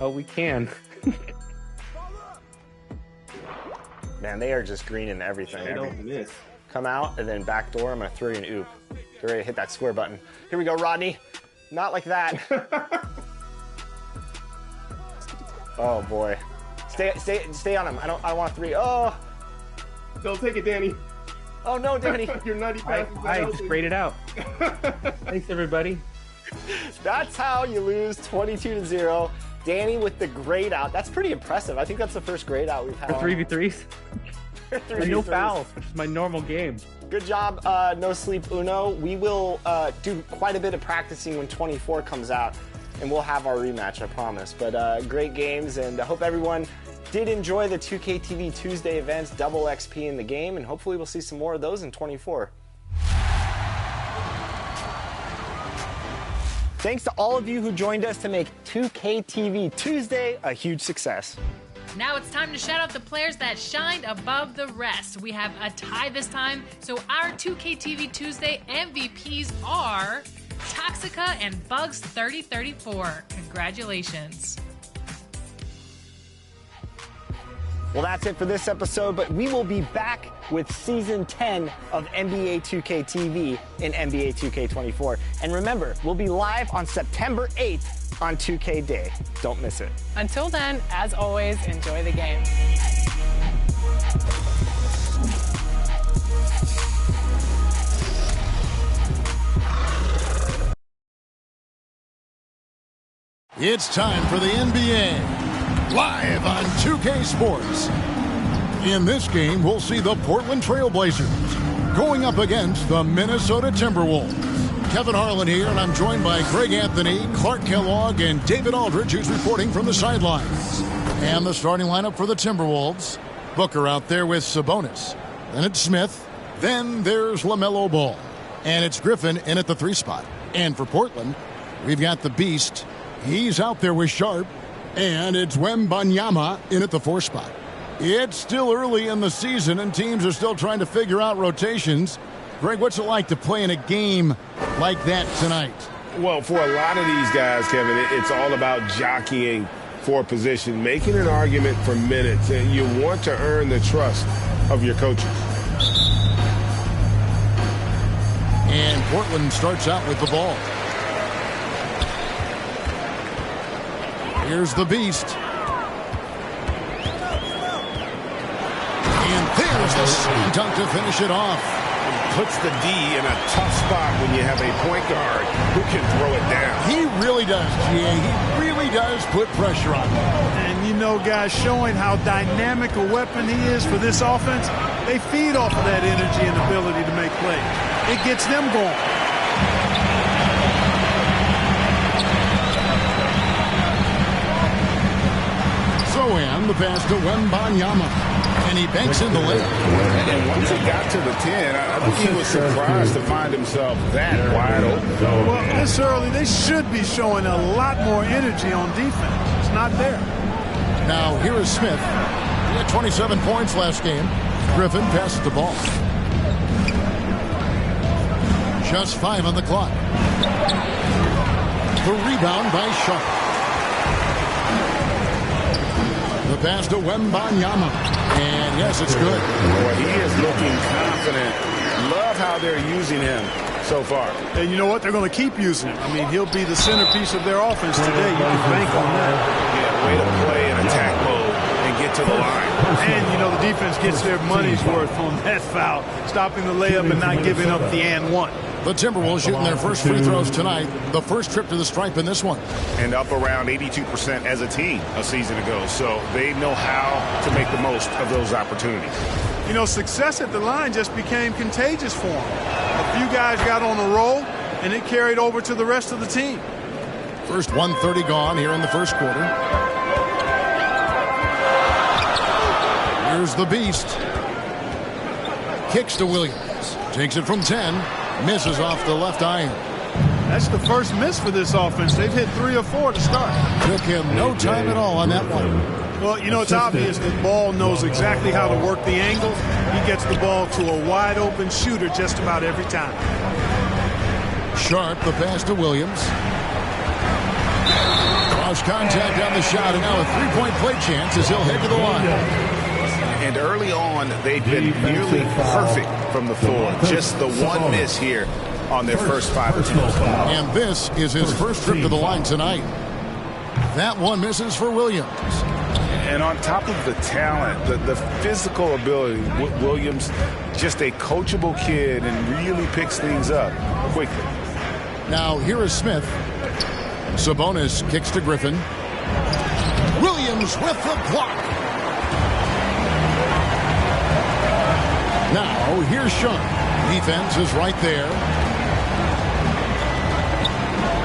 Oh, we can. Man, they are just greening everything. They don't miss. Come out, and then back door, I'm going to throw you an oop. Get ready to hit that square button. Here we go, Rodney. Not like that. Oh, boy. Stay on him. I don't want three. Oh. Don't take it, Danny. Oh, no, Danny. Your nutty pass is I just sprayed it out. Thanks, everybody. That's how you lose 22-0. Danny with the grade out. That's pretty impressive. I think that's the first grade out we've had. For 3v3s? And no fouls, which is my normal game. Good job, No Sleep Uno. We will do quite a bit of practicing when 24 comes out, and we'll have our rematch, I promise. But great games, and I hope everyone did enjoy the 2K TV Tuesday events, double XP in the game, and hopefully we'll see some more of those in 24. Thanks to all of you who joined us to make 2K TV Tuesday a huge success. Now it's time to shout out the players that shined above the rest. We have a tie this time, so our 2K TV Tuesday MVPs are Toxica and Bugs3034. Congratulations. Well, that's it for this episode, but we will be back with Season 10 of NBA 2K TV in NBA 2K24. And remember, we'll be live on September 8th on 2K Day. Don't miss it. Until then, as always, enjoy the game. It's time for the NBA. Live on 2K Sports. In this game, we'll see the Portland Trail Blazers going up against the Minnesota Timberwolves. Kevin Harlan here, and I'm joined by Greg Anthony, Clark Kellogg, and David Aldridge, who's reporting from the sidelines. And the starting lineup for the Timberwolves. Booker out there with Sabonis. Then it's Smith. Then there's LaMelo Ball. And it's Griffin in at the 3 spot. And for Portland, we've got the Beast. He's out there with Sharp. And it's Wembanyama in at the 4 spot. It's still early in the season, and teams are still trying to figure out rotations. Greg, what's it like to play in a game like that tonight? Well, for a lot of these guys, Kevin, it's all about jockeying for position, making an argument for minutes, and you want to earn the trust of your coaches. And Portland starts out with the ball. Here's the Beast. And there's the slam dunk to finish it off. Puts the D in a tough spot when you have a point guard who can throw it down. He really does, GA. He really does put pressure on him. And you know, guys, showing how dynamic a weapon he is for this offense, they feed off of that energy and ability to make plays. It gets them going. And the pass to Wembanyama. And he banks in the layup. And once he got to the 10, I think he was surprised to find himself that wide open. Well, this early, they should be showing a lot more energy on defense. It's not there. Now, here is Smith. He had 27 points last game. Griffin passes the ball. Just 5 on the clock. The rebound by Sharp. The pass to Wembanyama. And yes, it's good. Boy, he is looking confident. Love how they're using him so far. And you know what? They're going to keep using him. I mean, he'll be the centerpiece of their offense today. You can bank on that. Yeah, way to play in attack mode and get to the line. And, you know, the defense gets their money's worth on that foul, stopping the layup and not giving up the and one. The Timberwolves shooting their first free throws tonight. The first trip to the stripe in this one. And up around 82% as a team a season ago. So they know how to make the most of those opportunities. You know, success at the line just became contagious for them. A few guys got on a roll, and it carried over to the rest of the team. First 1:30 gone here in the first quarter. Here's the Beast. Kicks to Williams. Takes it from 10. Misses off the left iron. That's the first miss for this offense. They've hit 3 or 4 to start. Took him no time at all on that one. Well, you know, it's obvious that Ball knows exactly how to work the angles. He gets the ball to a wide-open shooter just about every time. Sharp, the pass to Williams. House contact on the shot, and now a three-point play chance as he'll head to the line. And early on, they've been nearly perfect from the floor. Just the one miss here on their first 5 attempts. And this is his first trip to the line tonight. That one misses for Williams. And on top of the talent, the physical ability, Williams, just a coachable kid and really picks things up quickly. Now here is Smith. Sabonis kicks to Griffin. Williams with the block. Now here's Sean. Defense is right there.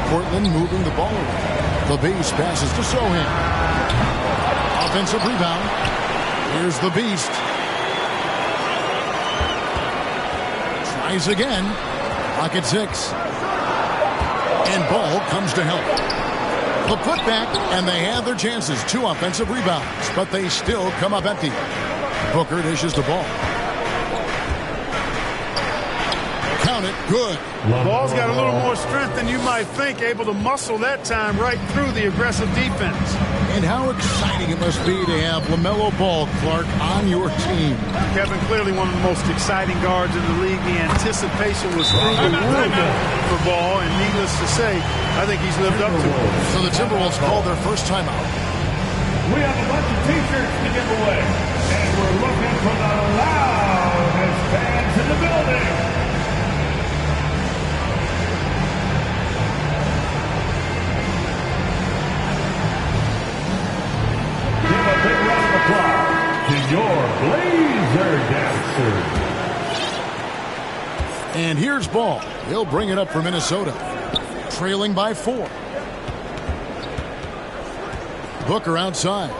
Portland moving the ball around. The base passes to Sohan. Offensive rebound. Here's the Beast. Tries again. Rocket 6. And Ball comes to help. The putback, and they have their chances. 2 offensive rebounds, but they still come up empty. Booker dishes the ball. Count it. Good. Ball's got a little more strength than you might think, able to muscle that time right through the aggressive defense. And how exciting it must be to have LaMelo Ball, Clark, on your team. Kevin, clearly one of the most exciting guards in the league. The anticipation was through the roof for Ball, and needless to say, I think he's lived up to it. So the Timberwolves call their first timeout. We have a bunch of T-shirts to give away, and we're looking for the loudest fans in the building. Give a big round of applause to your Blazer Dancers. And here's Ball. He'll bring it up for Minnesota. Trailing by 4. Booker outside.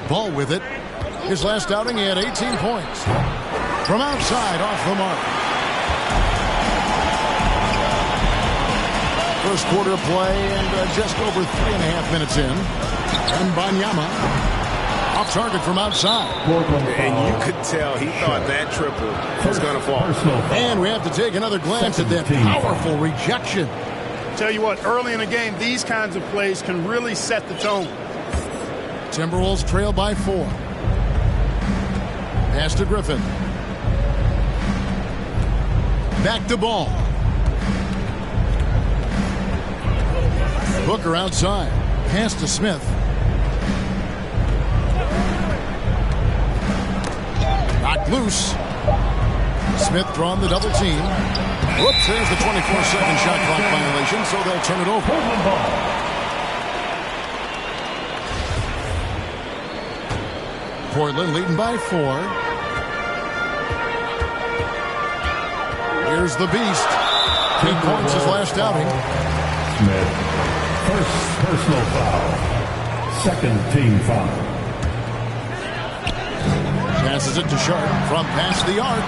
Ball with it. His last outing, he had 18 points. From outside, off the mark. First quarter play and just over 3.5 minutes in. And Banyama off target from outside. And you could tell he thought that triple was going to fall. And we have to take another glance at that powerful rejection. Tell you what, early in the game, these kinds of plays can really set the tone. Timberwolves trail by 4. Pass to Griffin. Back to Ball. Booker outside. Pass to Smith. Knocked loose. Smith drawn the double team. Whoops, there's the 24-second shot clock violation, so they'll turn it over. Portland leading by 4. Here's the Beast. 8 points his last outing. Smith, first personal foul, second team foul. Passes it to Sharp from past the arc.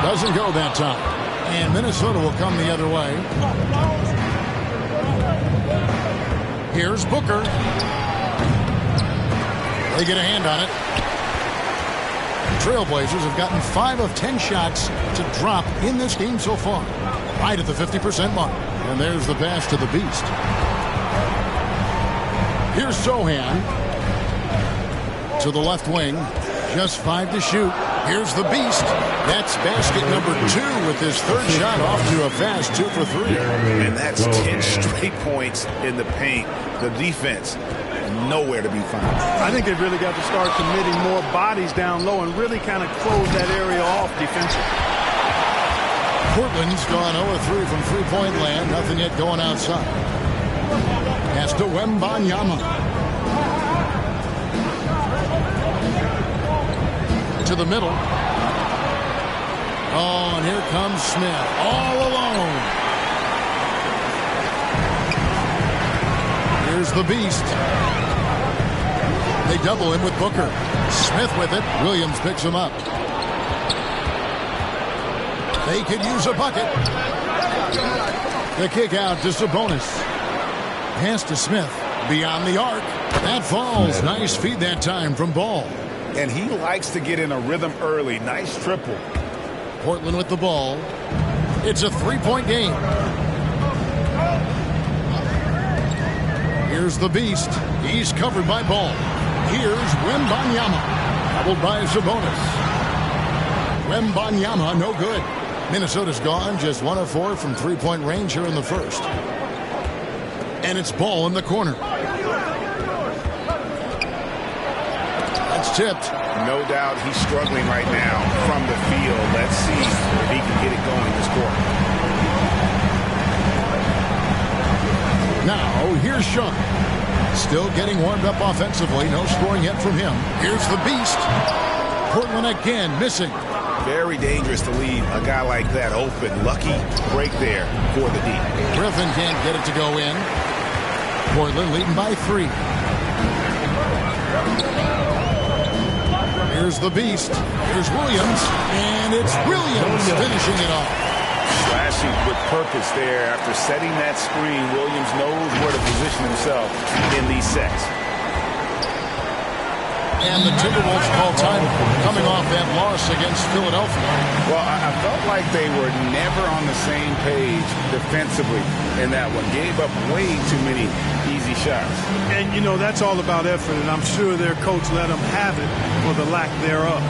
Doesn't go that time. And Minnesota will come the other way. Here's Booker. They get a hand on it. Trailblazers have gotten 5 of 10 shots to drop in this game so far. Right at the 50% mark. And there's the pass to the Beast. Here's Sohan. To the left wing. Just 5 to shoot. Here's the Beast. That's basket number 2 with his third shot off to a fast 2 for 3. And that's 10 straight points in the paint. The defense, nowhere to be found. I think they've really got to start committing more bodies down low and really kind of close that area off defensively. Portland's gone 0-3 from three-point land. Nothing yet going outside. Pass to Wembanyama. To the middle. Oh, and here comes Smith. All alone. Here's the Beast. They double him with Booker. Smith with it. Williams picks him up. They could use a bucket. The kick out to Sabonis. Pass to Smith. Beyond the arc. That falls. Nice feed that time from Ball. And he likes to get in a rhythm early. Nice triple. Portland with the ball. It's a 3-point game. Here's the beast. He's covered by Ball. Here's Wembanyama. Doubled by Sabonis. Wembanyama, no good. Minnesota's gone just 1 of 4 from three-point range here in the first. And it's Ball in the corner. That's tipped. No doubt he's struggling right now from the field. Let's see if he can get it going this quarter. Now, here's Sean. Still getting warmed up offensively. No scoring yet from him. Here's the beast. Portland again missing. Very dangerous to leave a guy like that open. Lucky break there for the D. Griffin can't get it to go in. Portland leading by 3. Here's the beast. Here's Williams. And it's Williams finishing it off. Slashing with purpose there. After setting that screen, Williams knows where to position himself in these sets. And the Timberwolves call time coming off that loss against Philadelphia. Well, I felt like they were never on the same page defensively in that one. Gave up way too many easy shots. And, you know, that's all about effort, and I'm sure their coach let them have it for the lack thereof.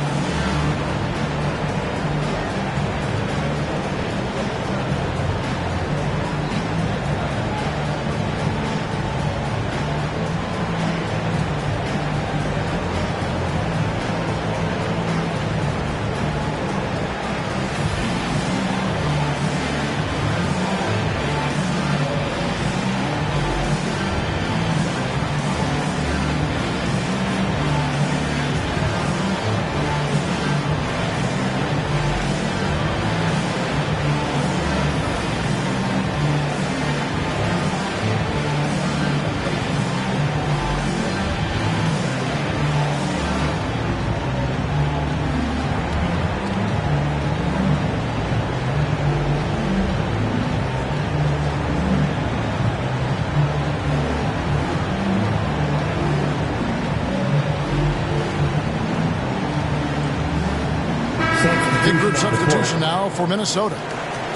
In-group substitution now for Minnesota.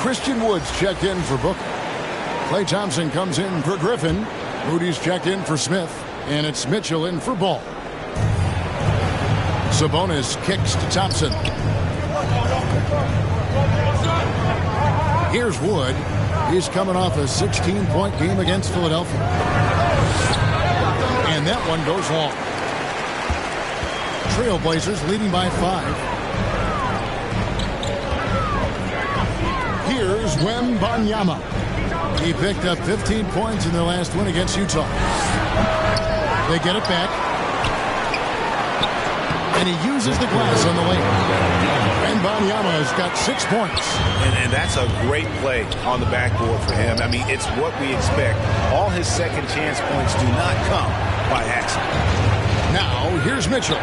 Christian Woods checked in for Booker. Klay Thompson comes in for Griffin. Moody's checked in for Smith. And it's Mitchell in for Ball. Sabonis kicks to Thompson. Here's Wood. He's coming off a 16-point game against Philadelphia. And that one goes long. Trailblazers leading by 5. Here's Wembanyama. He picked up 15 points in their last win against Utah. They get it back. And he uses the glass on the layup. Wembanyama has got 6 points. And that's a great play on the backboard for him. I mean, it's what we expect. All his second chance points do not come by accident. Now, here's Mitchell.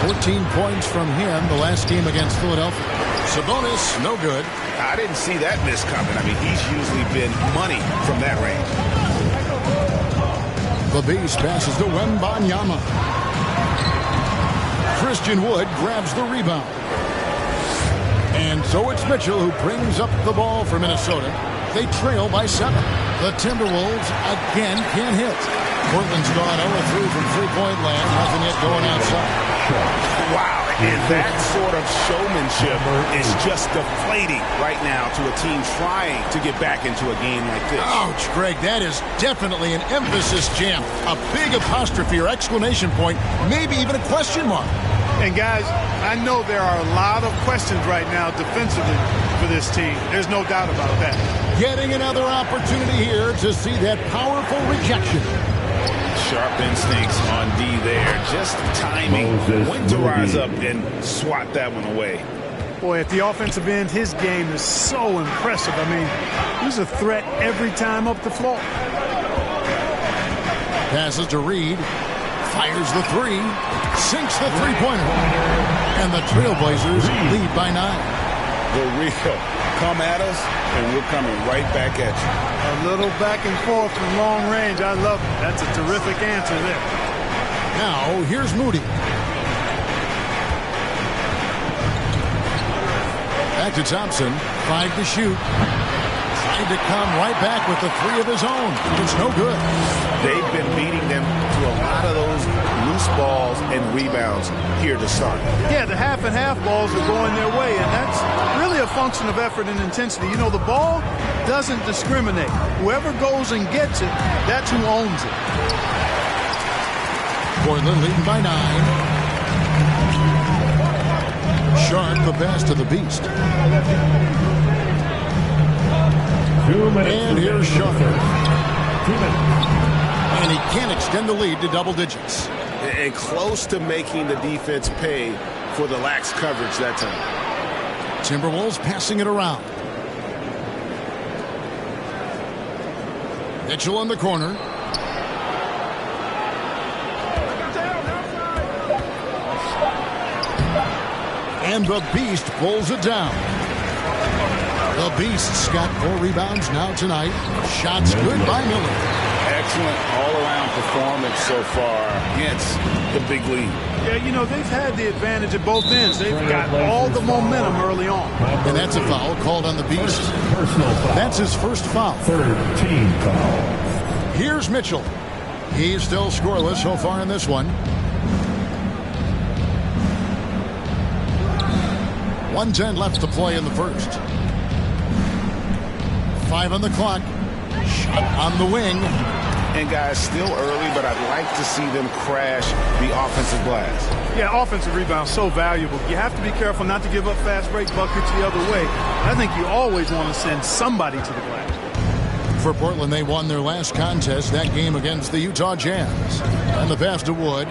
14 points from him the last game against Philadelphia. Sabonis, no good. I didn't see that miss coming. I mean, he's usually been money from that range. The beast passes to Wembanyama. Christian Wood grabs the rebound. And so it's Mitchell who brings up the ball for Minnesota. They trail by 7. The Timberwolves again can't hit. Portland's gone 0-3 from three-point land. Nothing yet going outside. Wow. And that sort of showmanship is just deflating right now to a team trying to get back into a game like this. Ouch, Greg. That is definitely an emphasis jam. A big apostrophe or exclamation point, maybe even a question mark. And, guys, I know there are a lot of questions right now defensively for this team. There's no doubt about that. Getting another opportunity here to see that powerful rejection. Sharp instincts on D there. Just timing. When to rise up and swat that one away. Boy, at the offensive end, his game is so impressive. I mean, he's a threat every time up the floor. Passes to Reed. Fires the 3. Sinks the three-pointer. And the Trailblazers lead by 9. The real. Come at us, and we're coming right back at you. A little back and forth from long range. I love it. That's a terrific answer there. Now, here's Moody. Back to Thompson. 5 to shoot. Trying to come right back with the 3 of his own. It's no good. They've been balls and rebounds here to start. Yeah, the half and half balls are going their way, and that's really a function of effort and intensity. You know, the ball doesn't discriminate. Whoever goes and gets it, that's who owns it. Portland leading by 9. Sharp, the pass to the Beast. 2 minutes. And here's Sharp. 2 minutes. And he can't extend the lead to double digits. And close to making the defense pay for the lax coverage that time. Timberwolves passing it around. Mitchell in the corner. And the Beast pulls it down. The Beast's got 4 rebounds now tonight. Shots good by Miller. Excellent all-around performance so far against the big lead. Yeah, you know, they've had the advantage at both ends. They've got all the momentum early on. And that's a foul called on the Beast. Personal foul. That's his first foul. 3rd team foul. Here's Mitchell. He's still scoreless so far in this one. 1:10 left to play in the first. 5 on the clock. Shot on the wing. And guys, still early, but I'd like to see them crash the offensive glass. Yeah, offensive rebound so valuable. You have to be careful not to give up fast break buckets the other way. I think you always want to send somebody to the glass. For Portland, they won their last contest, that game against the Utah Jazz. And the pass to Wood.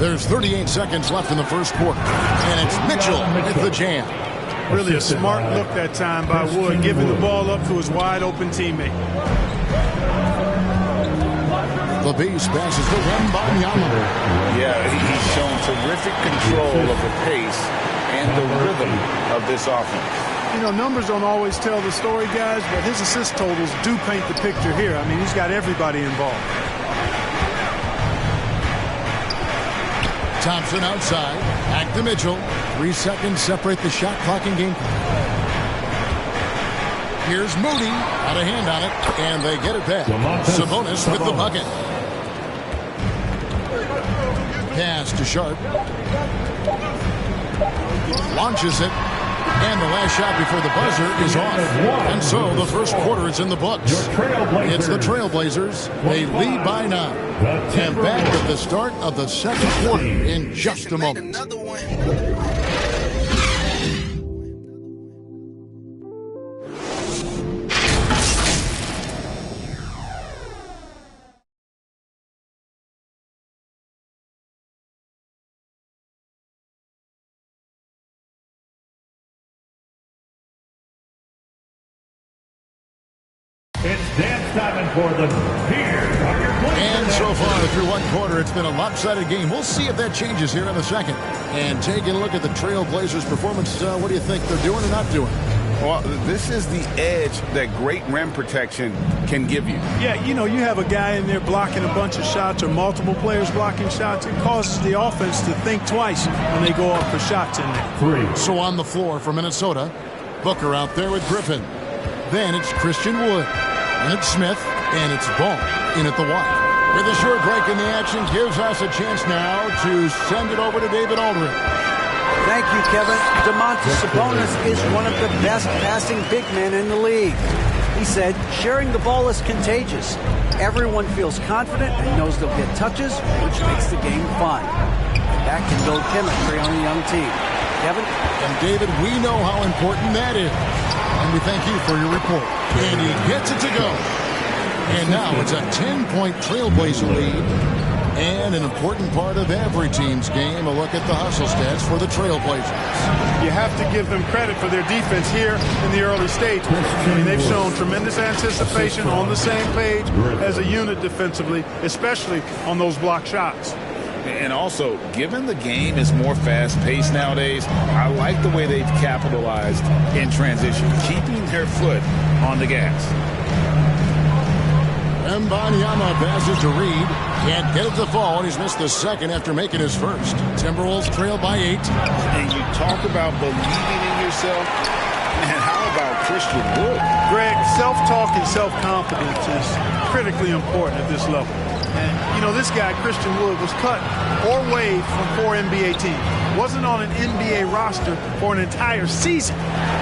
There's 38 seconds left in the first quarter. And it's Mitchell with the jam. Really a smart look that time by Wood, giving the ball up to his wide-open teammate. The Beast passes to Wembanyama. Yeah, he's shown terrific control of the pace and the rhythm of this offense. You know, numbers don't always tell the story, guys, but his assist totals do paint the picture here. I mean, he's got everybody involved. Thompson outside. Back to Mitchell. 3 seconds separate the shot clock and game clock. Here's Moody. Got a hand on it. And they get it back. Sabonis with the bucket. Pass to Sharp. Launches it. And the last shot before the buzzer is off. And so the first quarter is in the books. It's the Trailblazers. They lead by 9. And back at the start of the second quarter in just a moment. It's dance time for the Bears. And so far through one quarter, it's been a lopsided game. We'll see if that changes here in a second. And taking a look at the Trailblazers' performance, what do you think they're doing or not doing? Well, this is the edge that great rim protection can give you. Yeah, you know, you have a guy in there blocking a bunch of shots or multiple players blocking shots. It causes the offense to think twice when they go up for shots in there. 3. So on the floor for Minnesota, Booker out there with Griffin. Then it's Christian Wood. And it's Smith. And it's Ball in at the wide. With a short break in the action, gives us a chance now to send it over to David Aldridge. Thank you, Kevin. Domantas Sabonis is one of the best passing big men in the league. He said, sharing the ball is contagious. Everyone feels confident and knows they'll get touches, which makes the game fun. That can build chemistry on a young team. Kevin? And David, we know how important that is. And we thank you for your report. And he gets it to go. And now it's a 10-point Trailblazer lead. And an important part of every team's game, a look at the hustle stats for the Trailblazers. You have to give them credit for their defense here in the early stages. I mean, they've shown tremendous anticipation on the same page as a unit defensively, especially on those block shots. And also, given the game is more fast-paced nowadays, I like the way they've capitalized in transition, keeping their foot on the gas. Wembanyama passes to Reed. Can't get it to fall, and he's missed the second after making his first. Timberwolves trail by 8. And you talk about believing in yourself. And how about Christian Wood? Greg, self-talk and self-confidence is critically important at this level. And, you know, this guy, Christian Wood, was cut or waived from 4 NBA teams. Wasn't on an NBA roster for an entire season.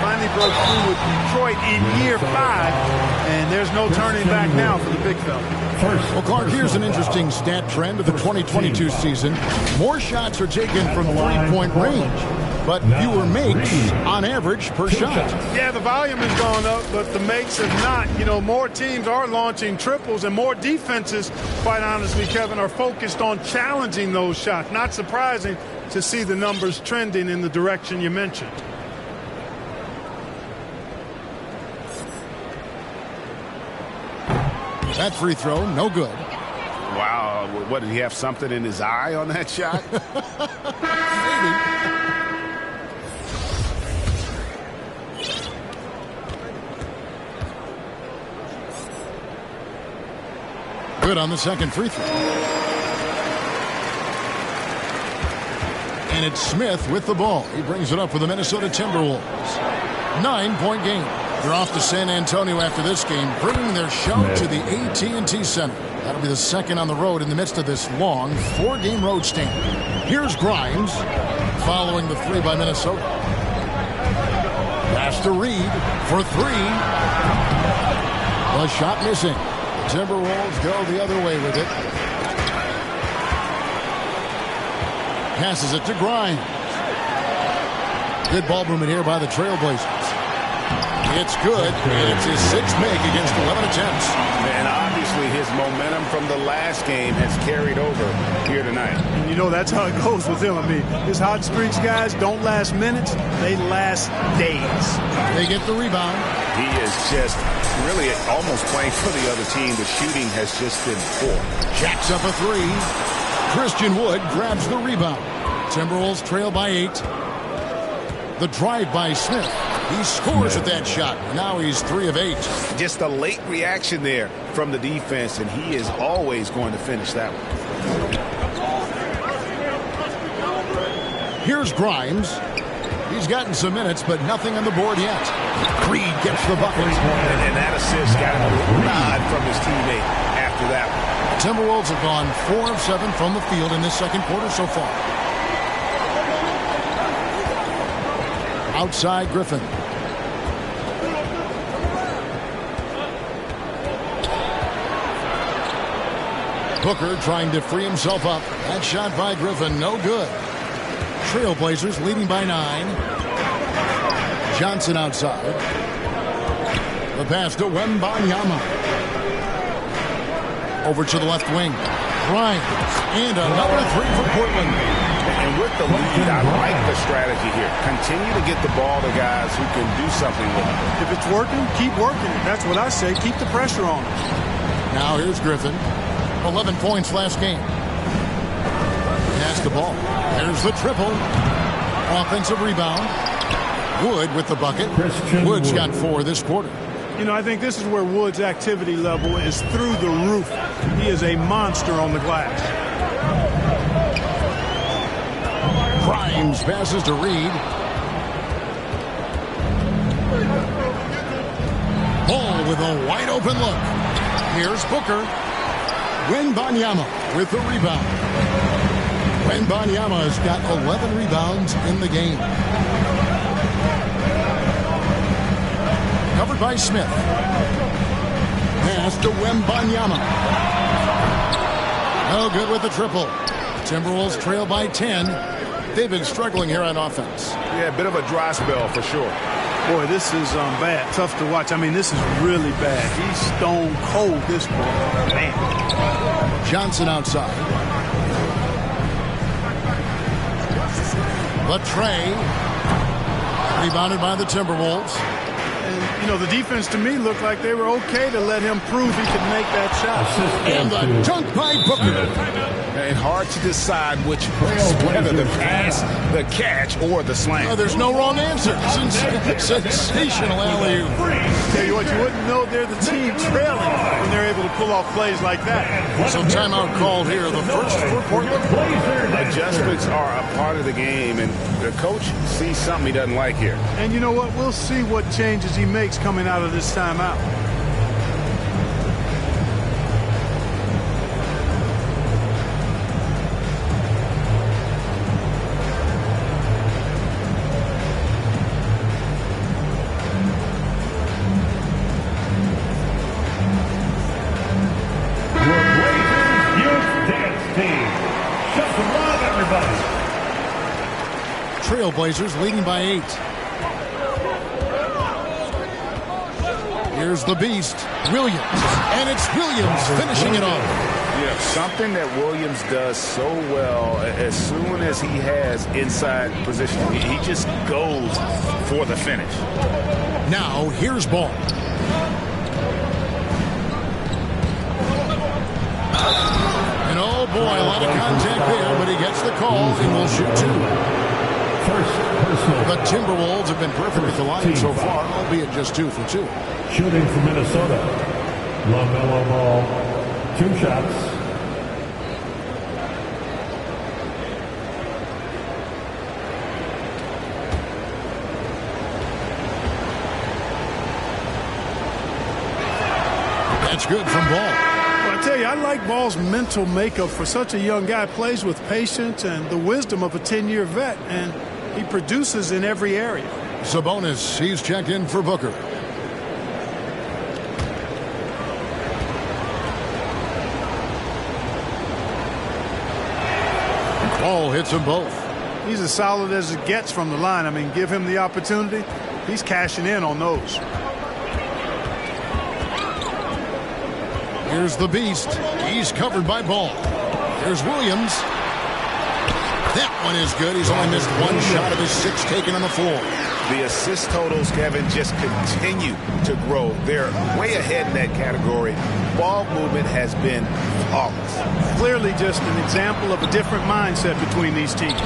Finally broke through with Detroit in year 5, and there's no turning back now for the big fella. Well, Clark, here's an interesting stat trend of the 2022 season. More shots are taken from three-point range, but fewer makes on average per shot. Yeah, the volume has gone up, but the makes have not. You know, more teams are launching triples, and more defenses, quite honestly, Kevin, are focused on challenging those shots. Not surprising to see the numbers trending in the direction you mentioned. That free throw, no good. Wow, what, did he have something in his eye on that shot? Maybe. Good on the second free throw. And it's Smith with the ball. He brings it up for the Minnesota Timberwolves. 9-point game. They're off to San Antonio after this game, bringing their show to the AT&T Center. That'll be the second on the road in the midst of this long 4-game road stand. Here's Grimes, following the three by Minnesota. Pass to Reed for three. The shot missing. The Timberwolves go the other way with it. Passes it to Grimes. Good ball movement here by the Trailblazers. It's good, and it's his sixth make against 11 attempts. And obviously his momentum from the last game has carried over here tonight. And you know, that's how it goes with him. I mean, his hot streaks, guys, don't last minutes. They last days. They get the rebound. He is just really almost playing for the other team. The shooting has just been poor. Jacks up a three. Christian Wood grabs the rebound. Timberwolves trail by 8. The drive by Smith. He scores with that shot. Now he's 3 of 8. Just a late reaction there from the defense, and he is always going to finish that one. Here's Grimes. He's gotten some minutes, but nothing on the board yet. Reed gets the bucket. And that assist got him a nod from his teammate after that one. Timberwolves have gone 4 of 7 from the field in this second quarter so far. Outside Griffin. Booker trying to free himself up. That shot by Griffin, no good. Trailblazers leading by 9. Johnson outside. The pass to Wembanyama. Over to the left wing. Grimes. And another 3 for Portland. And with the lead, I like the strategy here. Continue to get the ball to guys who can do something with it. If it's working, keep working it. That's what I say. Keep the pressure on it. Now here's Griffin. 11 points last game. Pass the ball. There's the triple. Offensive rebound. Wood with the bucket. Wood's got 4 this quarter. You know, I think this is where Wood's activity level is through the roof. He is a monster on the glass. Grimes passes to Reed. Ball with a wide open look. Here's Booker. Wembanyama with the rebound. Wembanyama has got 11 rebounds in the game. Covered by Smith. Pass to Wembanyama. No good with the triple. Timberwolves trail by 10. They've been struggling here on offense. Yeah, a bit of a dry spell for sure. Boy, this is bad. Tough to watch. I mean, this is really bad. He's stone cold, this ball. Man. Johnson outside. Latrey. Rebounded by the Timberwolves. And, you know, the defense to me looked like they were okay to let him prove he could make that shot. And the dunk by Booker. And hard to decide which whether the pass, the catch, or the slam. There's no wrong answer. Sensational alley-oop. Tell you what, you wouldn't know they're the team trailing when they're able to pull off plays like that. So timeout called here, the first for Portland. Adjustments are a part of the game, and the coach sees something he doesn't like here. And you know what? We'll see what changes he makes coming out of this timeout. Trailblazers leading by 8. Here's the beast, Williams, and it's Williams finishing it off. Yeah, something that Williams does so well, as soon as he has inside position, he just goes for the finish. Now, here's Ball. And oh boy, a lot of contact there, but he gets the call and will shoot 2. The Timberwolves have been perfect at the line so far, albeit just 2 for 2. Shooting for Minnesota. LaMelo Ball, 2 shots. That's good from Ball. Well, I tell you, I like Ball's mental makeup for such a young guy. Plays with patience and the wisdom of a 10-year vet, and he produces in every area. Sabonis, he's checked in for Booker. Ball hits them both. He's as solid as it gets from the line. I mean, give him the opportunity. He's cashing in on those. Here's the beast. He's covered by Ball. Here's Williams. That one is good. He's only missed 1 shot of his 6 taken on the floor. The assist totals, Kevin, just continue to grow. They're way ahead in that category. Ball movement has been flawless. Clearly just an example of a different mindset between these teams.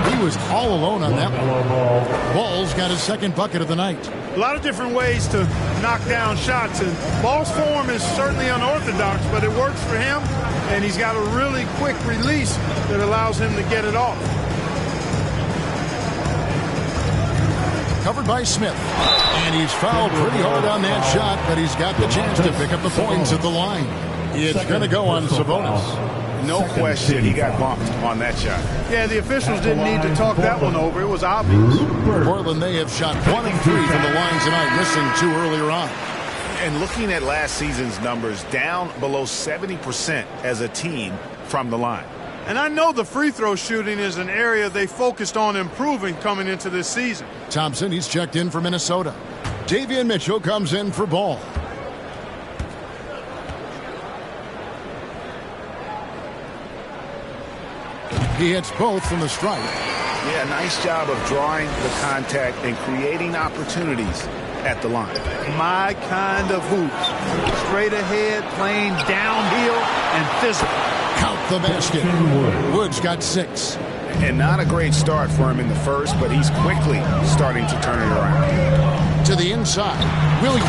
He was all alone on that one. Ball's got his 2nd bucket of the night. A lot of different ways to knock down shots, and Ball's form is certainly unorthodox, but it works for him, and he's got a really quick release that allows him to get it off. Covered by Smith, and he's fouled pretty hard on that shot, but he's got the chance to pick up the points at the line. It's going to go on Sabonis. No question he got bumped on that shot. Yeah, the officials didn't need to talk that one over. It was obvious. Portland, they have shot 1 of 3 from the line tonight, missing 2 earlier on. And looking at last season's numbers, down below 70% as a team from the line. And I know the free throw shooting is an area they focused on improving coming into this season. Thompson, he's checked in for Minnesota. Davion Mitchell comes in for Ball. He hits both from the stripe. Yeah, nice job of drawing the contact and creating opportunities at the line. My kind of hoops. Straight ahead, playing downhill, and physical. Count the basket. Wood's got 6. And not a great start for him in the first, but he's quickly starting to turn it around. To the inside, Williams,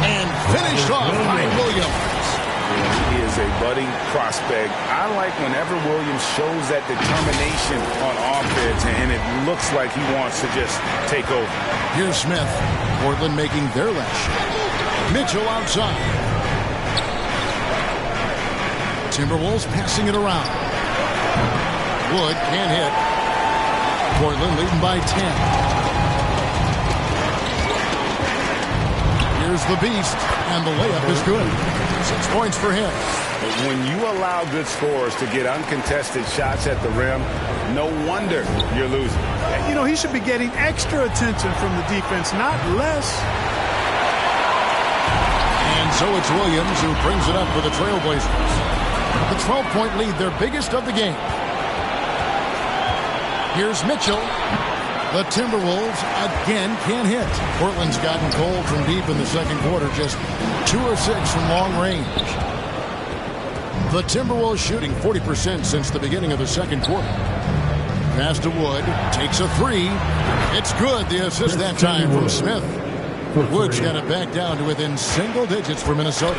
and finished off by Williams. He is a budding prospect. I like whenever Williams shows that determination on offense, and it looks like he wants to just take over. Here's Smith. Portland making their last shot. Mitchell outside. Timberwolves passing it around. Wood can't hit. Portland leading by 10. Here's the beast, and the layup is good. 6 points for him. When you allow good scorers to get uncontested shots at the rim, no wonder you're losing. You know, he should be getting extra attention from the defense, not less. And so it's Williams who brings it up for the Trailblazers. The 12-point lead, their biggest of the game. Here's Mitchell. The Timberwolves again can't hit. Portland's gotten cold from deep in the second quarter, just 2 of 6 from long range. The Timberwolves shooting 40% since the beginning of the second quarter. Pass to Wood, takes a 3. It's good, the assist that time from Smith. for Wood's three. got it back down to within single digits for Minnesota.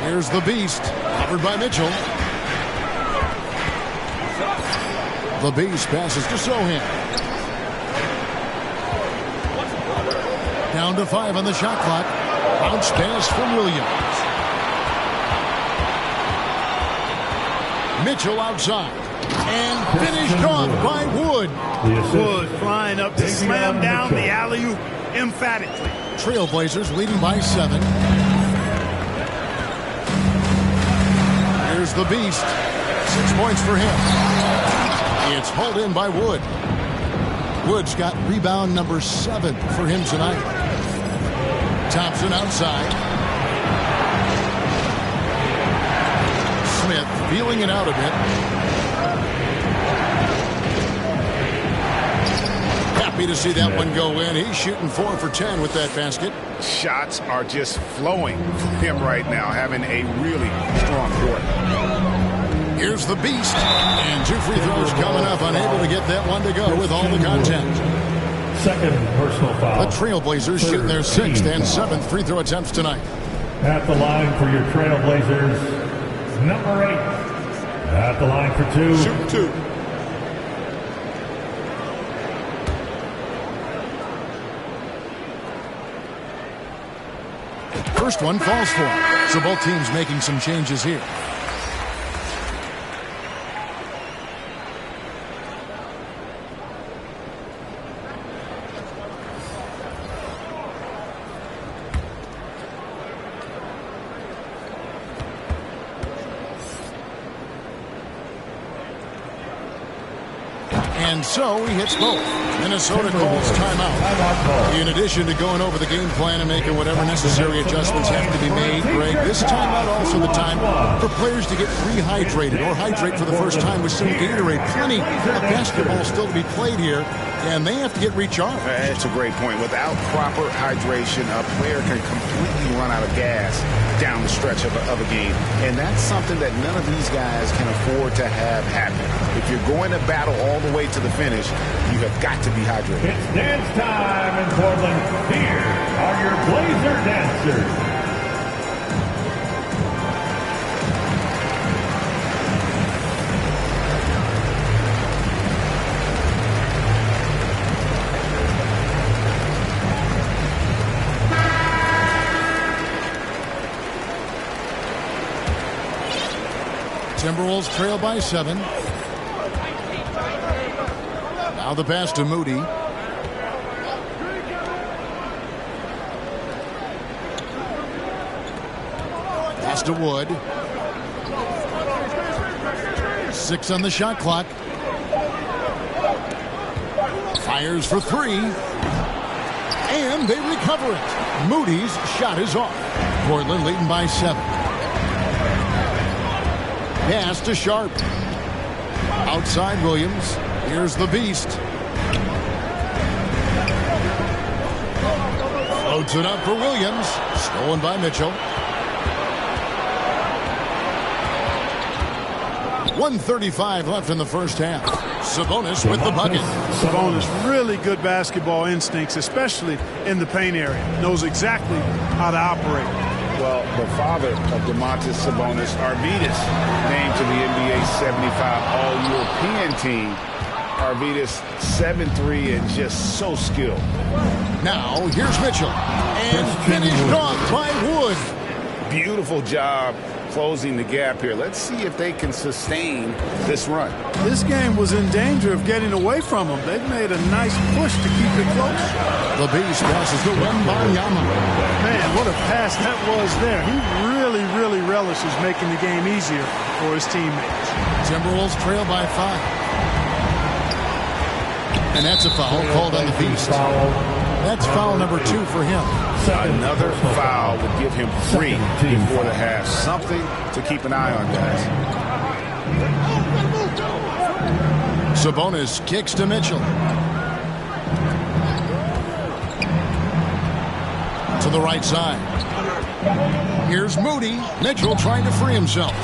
Here's the Beast, covered by Mitchell. The Beast passes to Sohan. Down to 5 on the shot clock. Bounce pass from Williams. Mitchell outside. And finished off by Wood. Wood flying up to slam down the alley-oop emphatically. Trailblazers leading by 7. Here's the Beast. 6 points for him. It's hauled in by Wood. Wood's got rebound number 7 for him tonight. Thompson outside. Smith feeling it out a bit. Happy to see that one go in. He's shooting 4 for 10 with that basket. Shots are just flowing from him right now, having a really strong quarter. Here's the Beast. And 2 free throws coming up. Unable to get that one to go with all the contact. Second personal foul. The Trailblazers shooting their 6th and 7th free throw attempts tonight. At the line for your Trailblazers, number 8. At the line for 2. Shoot 2. First one falls for him. So both teams making some changes here. And so he hits both. Minnesota calls timeout. In addition to going over the game plan and making whatever necessary adjustments have to be made, Greg, this timeout also the time for players to get rehydrated or hydrate for the first time with some Gatorade. Plenty of basketball still to be played here, and they have to get recharged. That's a great point. Without proper hydration, a player can completely run out of gas down the stretch of a game. And that's something that none of these guys can afford to have happen. If you're going to battle all the way to the finish, you have got to be hydrated. It's dance time in Portland. Here are your Blazer dancers. Timberwolves trail by 7. Now the pass to Moody. Pass to Wood. 6 on the shot clock. Fires for 3. And they recover it. Moody's shot is off. Portland leading by 7. Pass to Sharp. Outside Williams. Here's the Beast. Floats it up for Williams. Stolen by Mitchell. 1:35 left in the first half. Sabonis with the bucket. Sabonis, really good basketball instincts, especially in the paint area. Knows exactly how to operate. Well, the father of Domantas Sabonis, Arvydas, named to the NBA 75 All-European team. Arvydas 7'3" and just so skilled. Now, here's Mitchell. And finished off by Wood. Beautiful job closing the gap here. Let's see if they can sustain this run. This game was in danger of getting away from them. They've made a nice push to keep it close. The Beast passes to Wembanyama. Man, what a pass that was there. He really relishes making the game easier for his teammates. Timberwolves trail by 5. And that's a foul called on the Beast. That's foul number 2 for him. Another foul would give him 3 before the half. Something to keep an eye on, guys. Sabonis kicks to Mitchell. To the right side. Here's Moody. Mitchell trying to free himself.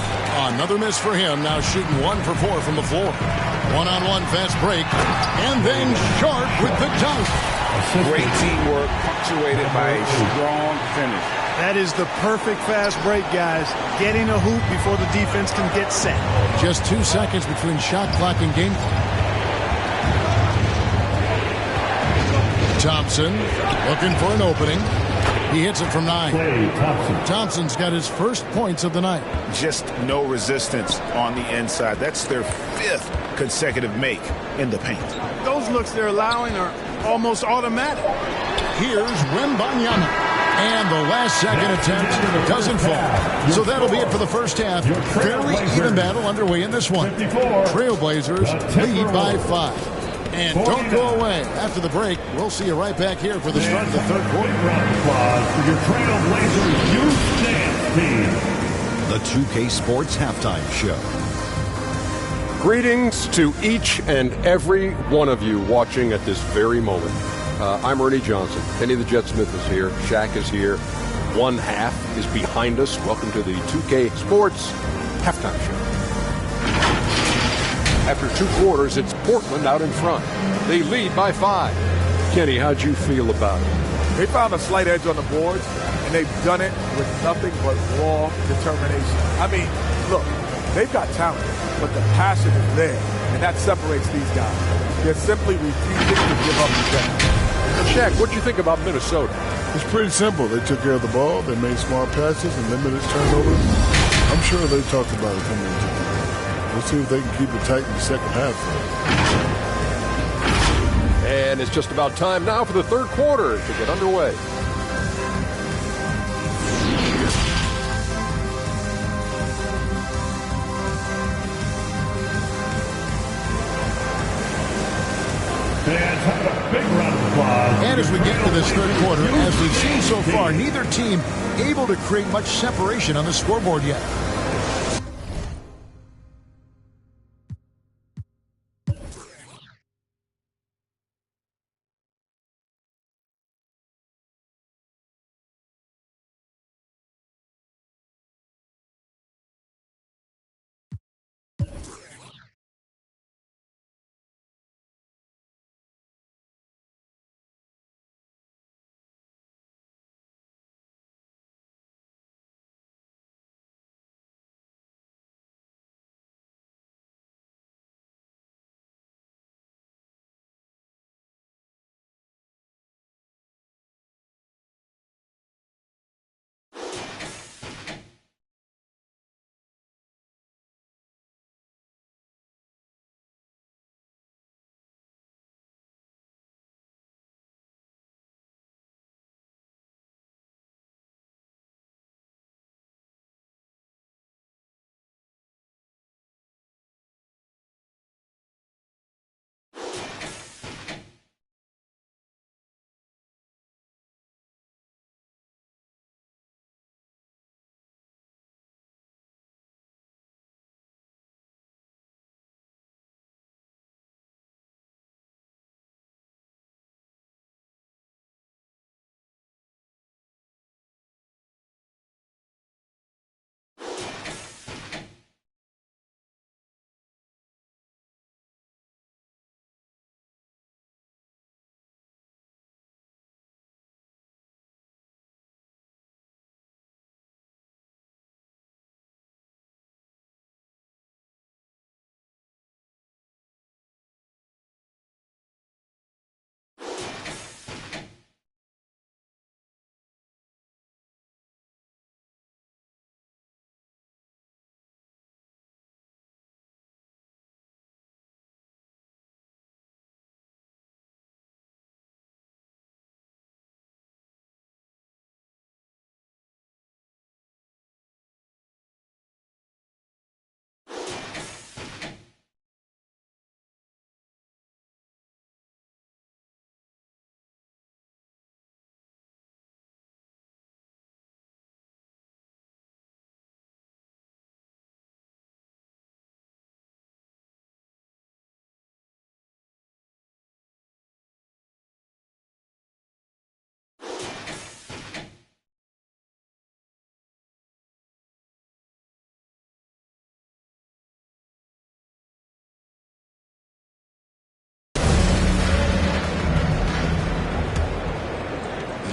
Another miss for him. Now shooting 1 for 4 from the floor. One-on-one fast break, and then Sharp with the dunk. Great teamwork, punctuated by a strong finish. That is the perfect fast break, guys. Getting a hoop before the defense can get set. Just 2 seconds between shot clock and game clock. Thompson looking for an opening. He hits it from 9. Thompson's got his first points of the night. Just no resistance on the inside. That's their 5th consecutive make in the paint. Those looks they're allowing are almost automatic. Here's Wembanyama. And the last second attempt doesn't fall. So that'll be it for the first half. Fairly even battle underway in this one. Trailblazers lead by 5. And don't go away. After the break, we'll see you right back here for the start of the third quarter. Round of applause for your Trailblazers youth dance team. The 2K Sports Halftime Show. Greetings to each and every one of you watching at this very moment. I'm Ernie Johnson. Kenny the Jet Smith is here. Shaq is here. One half is behind us. Welcome to the 2K Sports Halftime Show. After 2 quarters, it's Portland out in front. They lead by 5. Kenny, how'd you feel about it? They found a slight edge on the boards, and they've done it with nothing but raw determination. I mean, look, they've got talent, but the passion is there, and that separates these guys. They're simply refusing to give up the game. Shaq, what'd you think about Minnesota? It's pretty simple. They took care of the ball, they made smart passes, and limited turnovers. I'm sure they talked about it coming into the game. We'll see if they can keep it tight in the second half. And it's just about time now for the third quarter to get underway. And as we get to this third quarter, as we've seen so far, neither team able to create much separation on the scoreboard yet.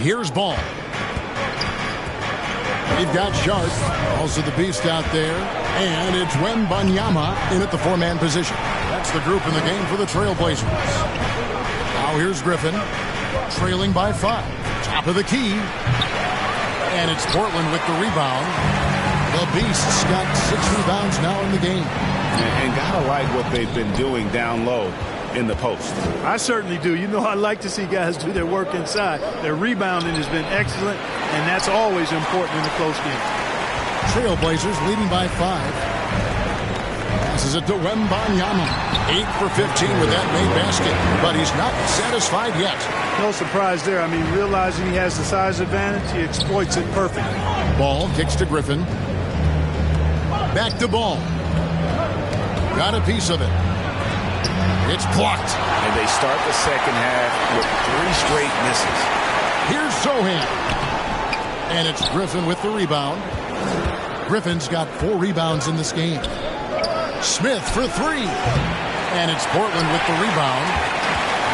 Here's Ball. They've got Sharp, also the beast out there, and it's Wembanyama in at the four-man position. That's the group in the game for the Trailblazers. Now here's Griffin, trailing by 5. Top of the key, and it's Portland with the rebound. The Beasts got 6 rebounds now in the game. And gotta like what they've been doing down low in the post. I certainly do. You know, I like to see guys do their work inside. Their rebounding has been excellent, and that's always important in a close game. Trailblazers leading by 5. Passes it to Wembanyama. 8 for 15 with that made basket, but he's not satisfied yet. No surprise there. I mean, realizing he has the size advantage, he exploits it perfectly. Ball kicks to Griffin. Back to Ball. Got a piece of it. It's blocked. And they start the second half with 3 straight misses. Here's Sohan. And it's Griffin with the rebound. Griffin's got 4 rebounds in this game. Smith for 3. And it's Portland with the rebound.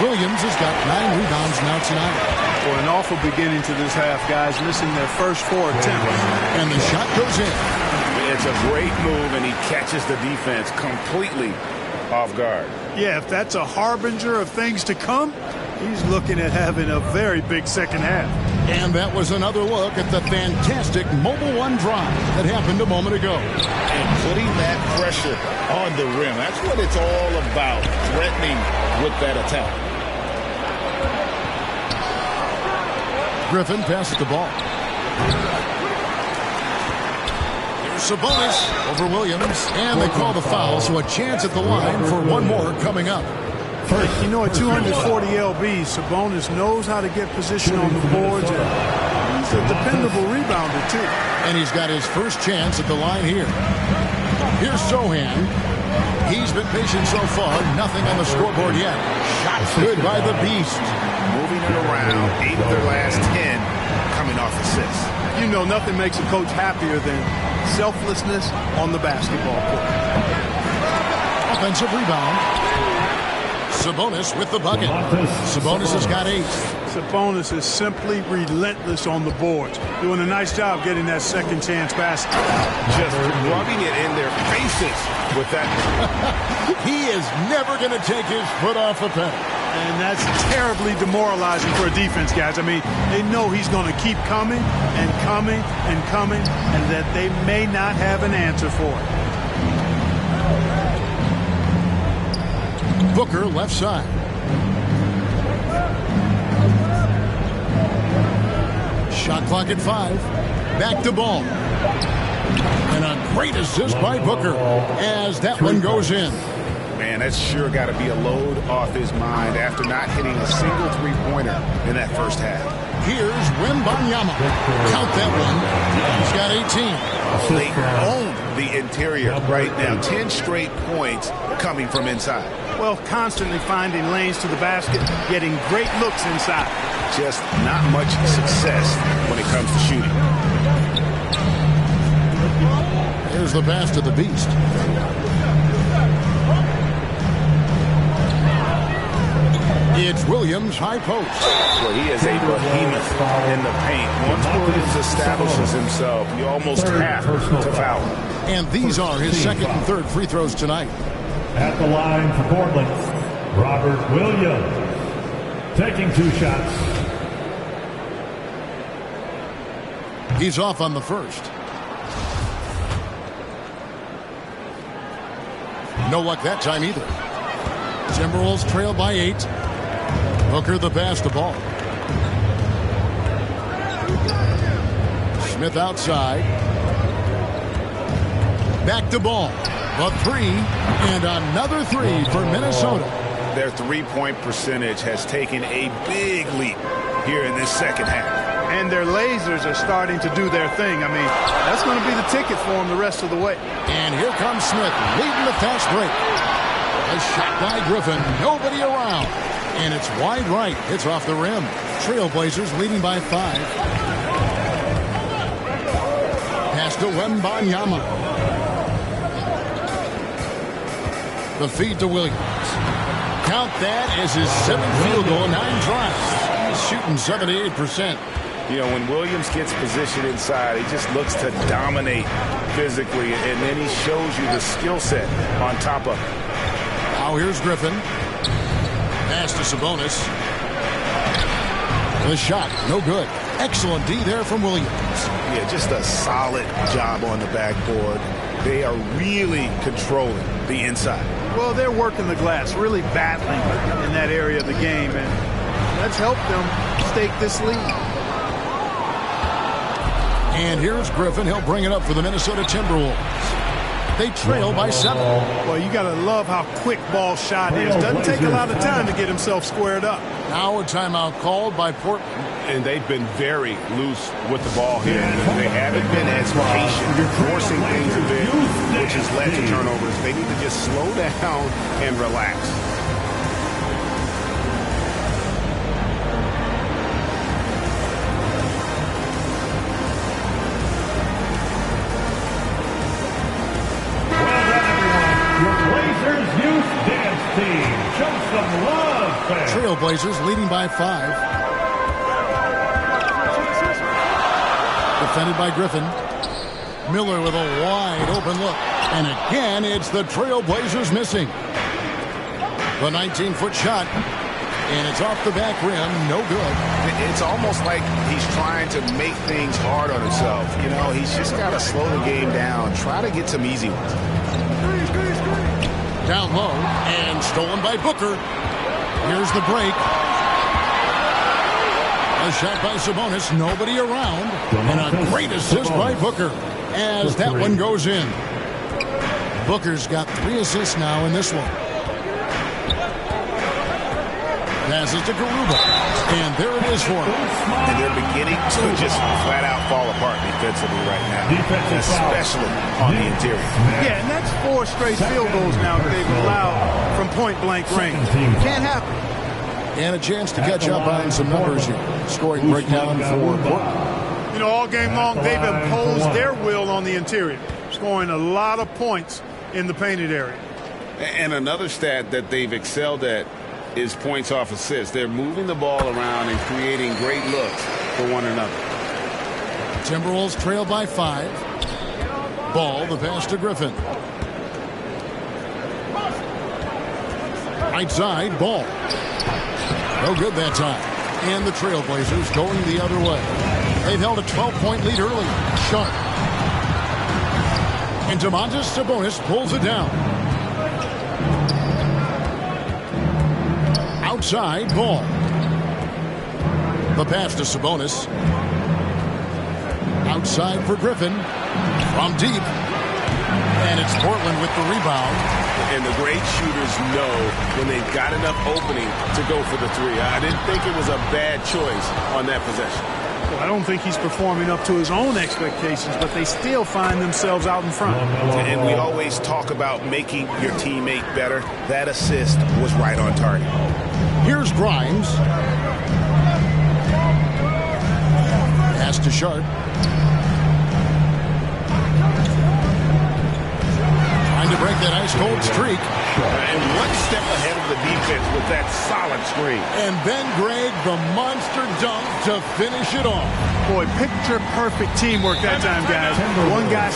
Williams has got 9 rebounds now tonight. For an awful beginning to this half, guys, missing their first 4 attempts. And the shot goes in. It's a great move, and he catches the defense completely off guard. Yeah, if that's a harbinger of things to come, he's looking at having a very big second half. And that was another look at the fantastic Mobile One drive that happened a moment ago. And putting that pressure on the rim, that's what it's all about, threatening with that attack. Griffin passes the ball. Sabonis over Williams, and they call the foul, so a chance at the line for one more coming up. You know, at 240 lbs, Sabonis knows how to get position on the boards, and he's a dependable rebounder, too. And he's got his first chance at the line here. Here's Sohan. He's been patient so far, nothing on the scoreboard yet. Shot good by the Beast. Moving it around, 8 of their last 10 coming off assists. You know, nothing makes a coach happier than selflessness on the basketball court. Offensive rebound. Sabonis with the bucket. Sabonis has got 8. Sabonis is simply relentless on the boards. Doing a nice job getting that second chance basket. Just rubbing it in their faces with that. He is never going to take his foot off the pedal. And that's terribly demoralizing for a defense, guys. I mean, they know he's going to keep coming and coming and coming, and that they may not have an answer for it. Booker left side. Shot clock at 5. Back to Ball. And a great assist by Booker as that one goes in. Man, that's sure got to be a load off his mind after not hitting a single three-pointer in that first half. Here's Wembanyama. Count that one. He's got 18. They own the interior right now. 10 straight points coming from inside. Well, constantly finding lanes to the basket, getting great looks inside. Just not much success when it comes to shooting. Here's the pass to the Beast. It's Williams, high post. Well, he is a behemoth in the paint. Once Williams establishes himself, you almost have to foul him. And these are his second and third free throws tonight. At the line for Portland, Robert Williams, taking 2 shots. He's off on the first. No luck that time either. Timberwolves trail by 8. Booker the pass to Ball. Smith outside. Back to Ball. A 3 and another 3 for Minnesota. Their three-point percentage has taken a big leap here in this second half. And their lasers are starting to do their thing. I mean, that's going to be the ticket for them the rest of the way. And here comes Smith leading the fast break. A shot by Griffin. Nobody around. And it's wide right. It's off the rim. Trailblazers leading by 5. Pass to Wembanyama. The feed to Williams. Count that as his 7th field goal, 9 tries. He's shooting 78%. You know, when Williams gets positioned inside, he just looks to dominate physically, and then he shows you the skill set on top of it. Now here's Griffin. Pass to Sabonis. The shot, no good. Excellent D there from Williams. Yeah, just a solid job on the backboard. They are really controlling the inside. Well, they're working the glass, really battling in that area of the game, and that's helped them stake this lead. And here's Griffin. He'll bring it up for the Minnesota Timberwolves. They trail by 7. Well, you got to love how quick ball shot is. Doesn't take a lot of time to get himself squared up. Now a timeout called by Portland. And they've been very loose with the ball here. They haven't been as patient, forcing things a bit, which has led to turnovers. They need to just slow down and relax. Trailblazers leading by 5. Defended by Griffin. Miller with a wide open look. And again, it's the Trailblazers missing. The 19-foot shot. And it's off the back rim. No good. It's almost like he's trying to make things hard on himself. You know, he's just got to slow the game down. Try to get some easy ones. Down low. And stolen by Booker. Here's the break. A shot by Sabonis. Nobody around. And a great assist by Booker as that one goes in. Booker's got 3 assists now in this one. Passes to Garuba. And there it is for him. And they're beginning to just flat out fall apart defensively right now. Especially on the interior. Yeah, and that's 4 straight field goals now that they've allowed from point-blank range. Can't happen. And a chance to catch up on some numbers here. Scoring breakdown for Portland. You know, all game long, they've imposed their will on the interior, scoring a lot of points in the painted area. And another stat that they've excelled at is points off assists. They're moving the ball around and creating great looks for one another. Timberwolves trail by 5. Ball, the pass to Griffin. Right side, Ball. No good that time. And the Trailblazers going the other way. They've held a 12-point lead early. Sharp. And Domantas Sabonis pulls it down. Outside, Ball. The pass to Sabonis. Outside for Griffin. From deep. And it's Portland with the rebound. And the great shooters know when they've got enough opening to go for the 3. I didn't think it was a bad choice on that possession. Well, I don't think he's performing up to his own expectations, but they still find themselves out in front. And we always talk about making your teammate better. That assist was right on target. Here's Grimes. Pass to Sharp. Trying to break that ice-cold streak. And one step ahead of the defense with that solid screen. And then Greg, the monster dunk to finish it off. Boy, picture-perfect teamwork that time, guys. One guy...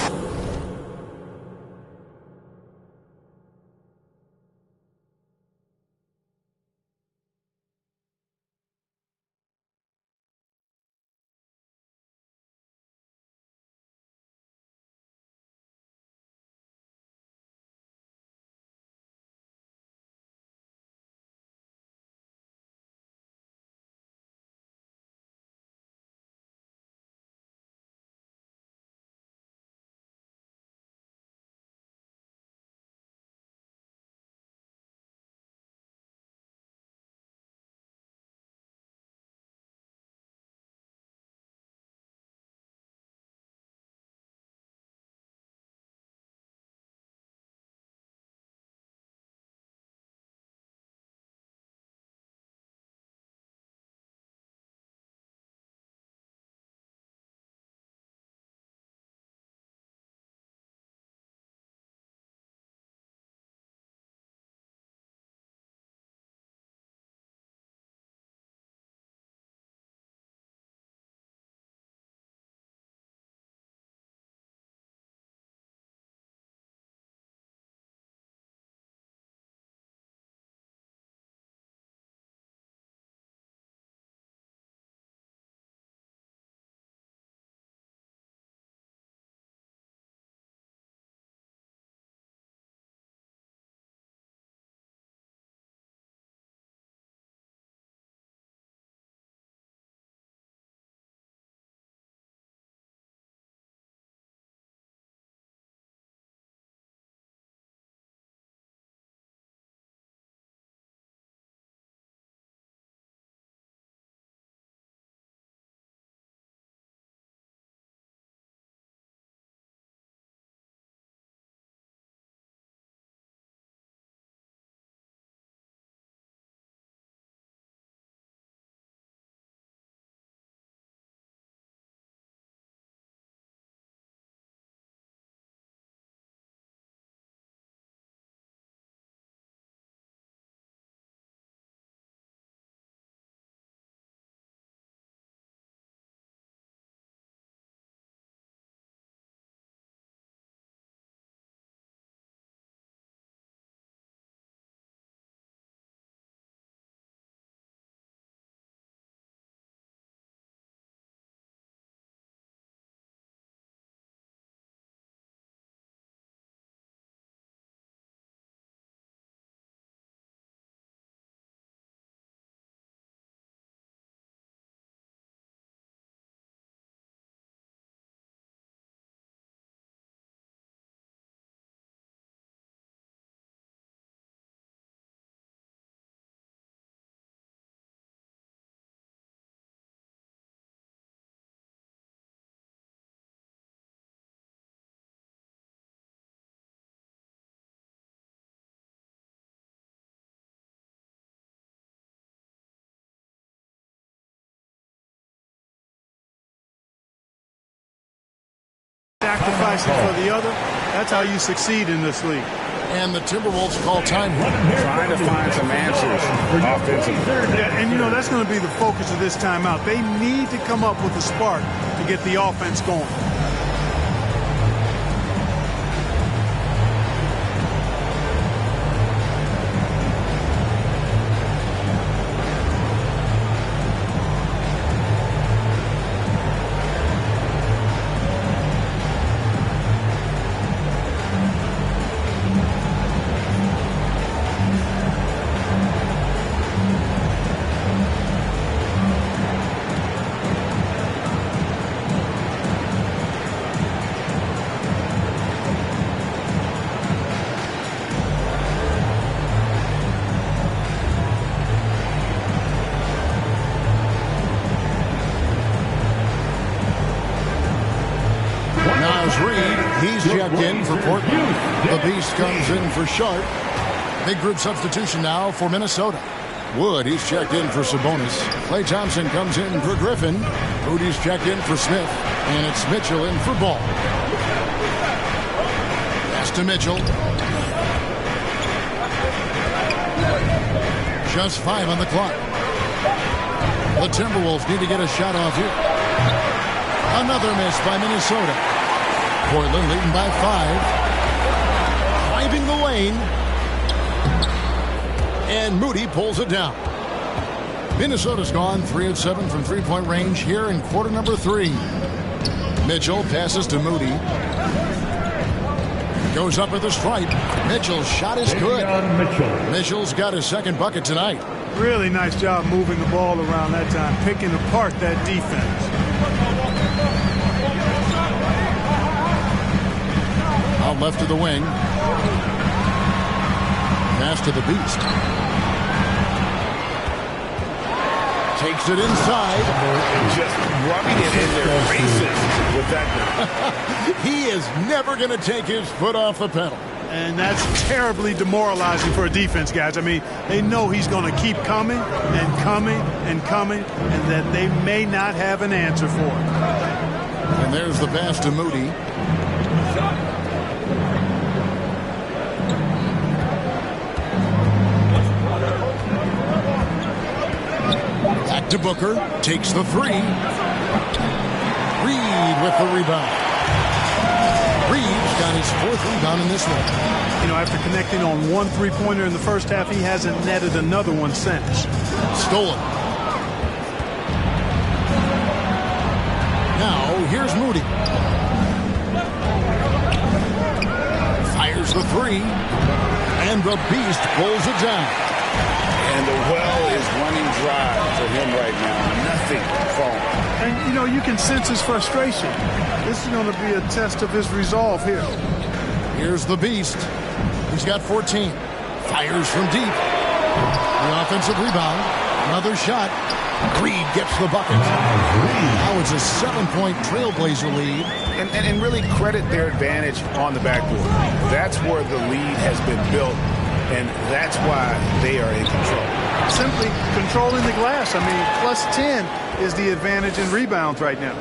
sacrificing for the other, that's how you succeed in this league. And the Timberwolves call time here. Trying to find some answers offensively. Yeah, and, that's going to be the focus of this timeout. They need to come up with a spark to get the offense going. He's checked in for Portland. The Beast comes in for Sharp. Big group substitution now for Minnesota. Wood, he's checked in for Sabonis. Klay Thompson comes in for Griffin. Moody's checked in for Smith. And it's Mitchell in for Ball. Pass to Mitchell. Just 5 on the clock. The Timberwolves need to get a shot off here. Another miss by Minnesota. Portland leading by 5. Driving the lane. And Moody pulls it down. Minnesota's gone 3 of 7 from three-point range here in quarter number 3. Mitchell passes to Moody. Goes up at the stripe. Mitchell's shot is good. Mitchell's got his second bucket tonight. Really nice job moving the ball around that time, picking apart that defense. Out left to the wing. Pass to the Beast. Takes it inside. Just rubbing it in their faces with that. He is never going to take his foot off the pedal. And that's terribly demoralizing for a defense, guys. I mean, they know he's going to keep coming and coming and coming, and that they may not have an answer for it. And there's the pass to Moody. Back to Booker. Takes the 3. Reed with the rebound. Reed's got his 4th rebound in this one. After connecting on 1 3-pointer in the first half, he hasn't netted another one since. Stolen. Now, here's Moody. Fires the 3. And the Beast pulls it down. And the well is running dry for him right now. Nothing falling. And, you can sense his frustration. This is going to be a test of his resolve here. Here's the Beast. He's got 14. Fires from deep. The offensive rebound. Another shot. Reed gets the bucket. Now it's a 7-point Trailblazer lead. And really credit their advantage on the backboard. That's where the lead has been built. And that's why they are in control. Simply controlling the glass. I mean, plus 10 is the advantage in rebounds right now.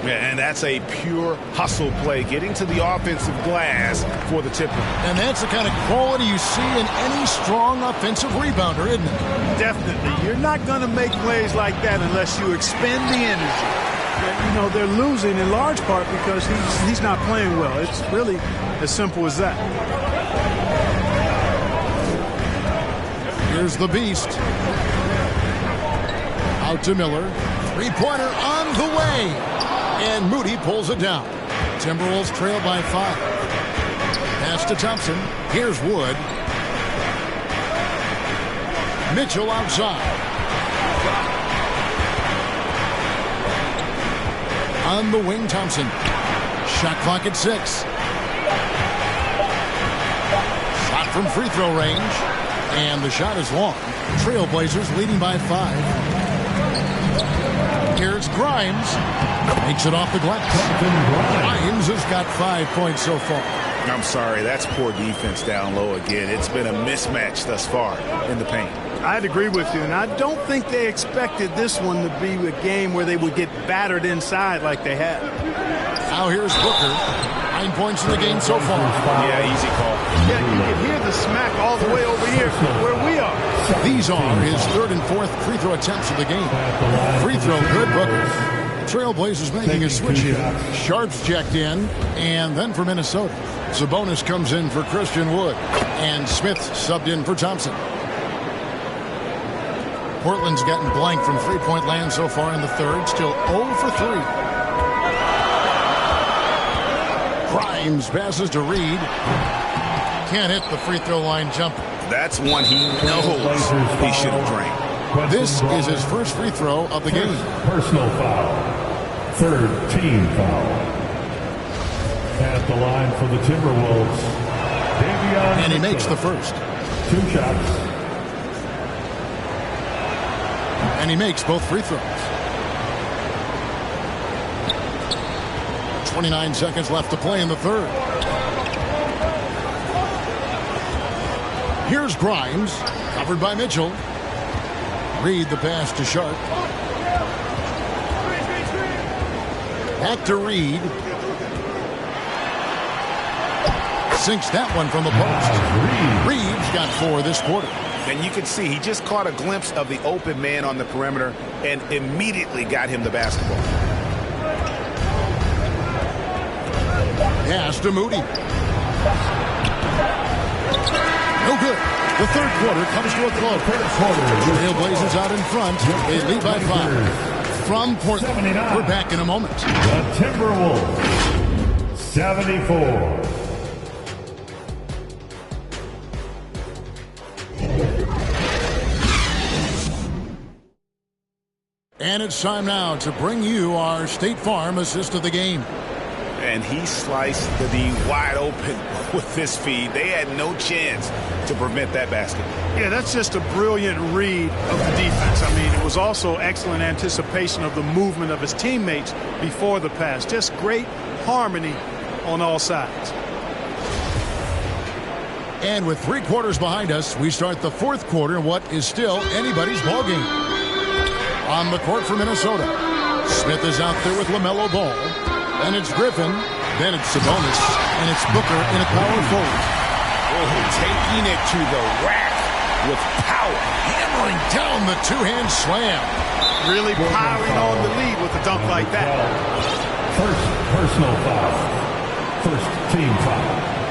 Yeah, and that's a pure hustle play, getting to the offensive glass for the Timberwolves. And that's the kind of quality you see in any strong offensive rebounder, isn't it? Definitely. You're not going to make plays like that unless you expend the energy. But, they're losing in large part because he's not playing well. It's really as simple as that. Here's the Beast. Out to Miller. 3-pointer on the way. And Moody pulls it down. Timberwolves trail by 5. Pass to Thompson. Here's Wood. Mitchell outside. On the wing, Thompson. Shot clock at 6. Shot from free throw range. And the shot is long. Trailblazers leading by 5. Here's Grimes. Makes it off the glass. Grimes has got 5 points so far. I'm sorry, that's poor defense down low again. It's been a mismatch thus far in the paint. I'd agree with you, and I don't think they expected this one to be a game where they would get battered inside like they have. Now here's Booker. 9 points in the game so far. Yeah, easy call. Yeah, you can hear the smack all the way over here where we are. These are his third and fourth free throw attempts of the game. Free throw good, Booker. Trailblazers making a switch here. Sharp's checked in, and then for Minnesota, Sabonis comes in for Christian Wood, and Smith subbed in for Thompson. Portland's gotten blank from three-point land so far in the third, still 0 for 3. Grimes passes to Reed. Can't hit the free throw line jumper. That's one he knows he should have drained. This is his first free throw of the game. Personal foul. Third team foul. At the line for the Timberwolves, Davion And he Mitchell. makes the first. 2 shots. And he makes both free throws. 29 seconds left to play in the third. Here's Grimes, covered by Mitchell. Reed the pass to Sharp. Back to Reed. Sinks that one from the post. Reed's got 4 this quarter. And you can see he just caught a glimpse of the open man on the perimeter and immediately got him the basketball. Pass to Moody. No good. The third quarter comes to a close. Trailblazers out in front. They lead by 5. From Portland, we're back in a moment. The Timberwolves, 74. And it's time now to bring you our State Farm assist of the game. And he sliced the D wide open with this feed. They had no chance to prevent that basket. Yeah, that's just a brilliant read of the defense. I mean, it was also excellent anticipation of the movement of his teammates before the pass. Just great harmony on all sides. And with 3 quarters behind us, we start the fourth quarter in what is still anybody's ball game. On the court for Minnesota, Smith is out there with LaMelo Ball. And it's Griffin, then it's Sabonis, and it's Booker in a power forward. Oh, taking it to the rack with power. Hammering down the two-hand slam. Really powering on the lead with a dunk like that. First personal foul. First team foul.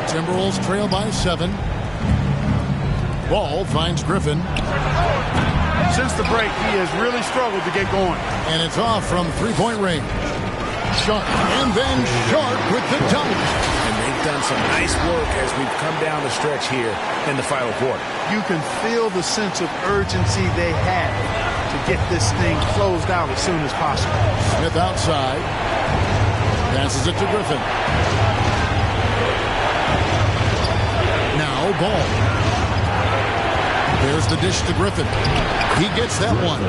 Timberwolves trail by 7. Ball finds Griffin. Since the break, he has really struggled to get going. And it's off from three-point range. Sharp, and then Sharp with the dunk. And they've done some nice work as we've come down the stretch here in the final quarter. You can feel the sense of urgency they had to get this thing closed out as soon as possible. Smith outside. Passes it to Griffin. Now Ball. There's the dish to Griffin. He gets that one.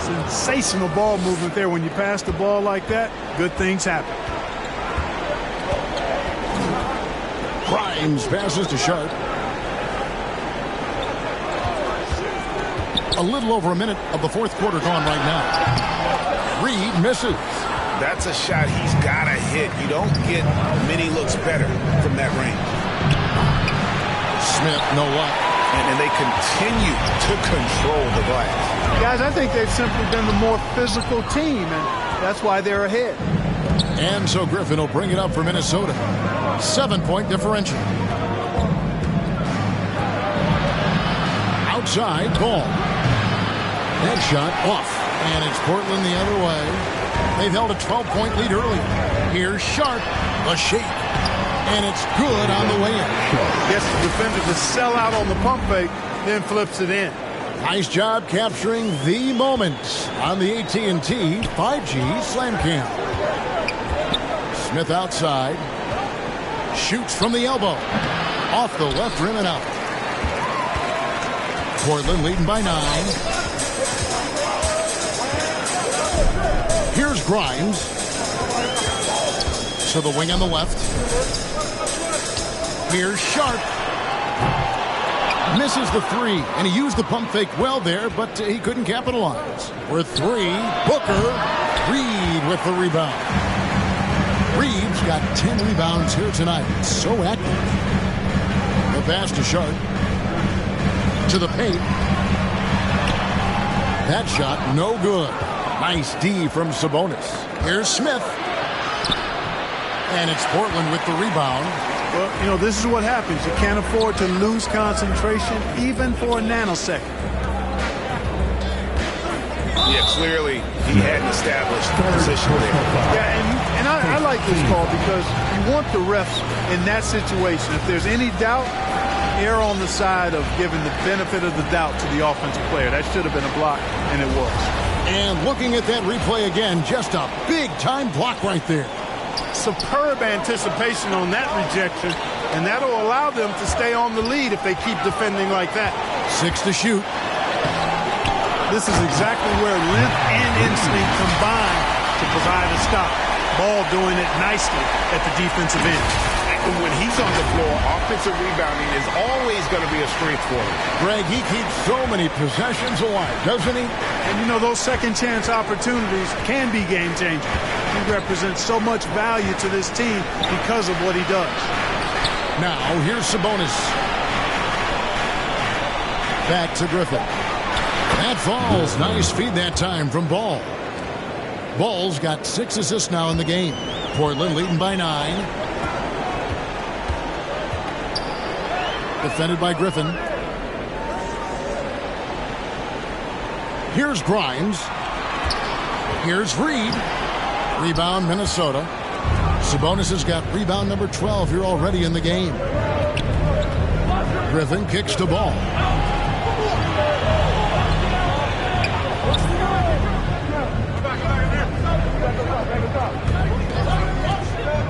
Sensational ball movement there. When you pass the ball like that, good things happen. Grimes passes to Sharp. A little over a minute of the fourth quarter gone right now. Reed misses. That's a shot he's got to hit. You don't get many looks better from that range. Smith, no luck. And they continue to control the glass. Guys, I think they've simply been the more physical team, and that's why they're ahead. And so Griffin will bring it up for Minnesota. 7-point differential. Outside, Ball. That shot off. And it's Portland the other way. They've held a 12-point lead early. Here's Sharp. A shake. And it's good on the way in. Gets the defender to sell out on the pump fake, then flips it in. Nice job capturing the moment on the AT&T 5G Slam Cam. Smith outside. Shoots from the elbow. Off the left rim and out. Portland leading by 9. Here's Grimes. To the wing on the left. Here's Sharp. Misses the 3, and he used the pump fake well there, but he couldn't capitalize. For 3, Booker. Reed with the rebound. Reeves got 10 rebounds here tonight. So active. The pass to Sharp. To the paint. That shot, no good. Nice D from Sabonis. Here's Smith. And it's Portland with the rebound. Well, you know, this is what happens. You can't afford to lose concentration even for a nanosecond. Yeah, clearly he hadn't established the position there. Yeah, and I like this call because you want the refs in that situation. If there's any doubt, err on the side of giving the benefit of the doubt to the offensive player. That should have been a block, and it was. And looking at that replay again, just a big-time block right there. Superb anticipation on that rejection, and that'll allow them to stay on the lead if they keep defending like that. 6 to shoot. This is exactly where length and instinct combine to provide a stop. Ball doing it nicely at the defensive end. And when he's on the floor, offensive rebounding is always going to be a strength for him. Greg, he keeps so many possessions alive, doesn't he? And you know, those second chance opportunities can be game-changing. He represents so much value to this team because of what he does. Now, here's Sabonis. Back to Griffin. That falls. Nice feed that time from Ball. Ball's got 6 assists now in the game. Portland leading by 9. Defended by Griffin. Here's Grimes. Here's Reed. Rebound, Minnesota. Sabonis has got rebound number 12 here already in the game. Griffin kicks the ball.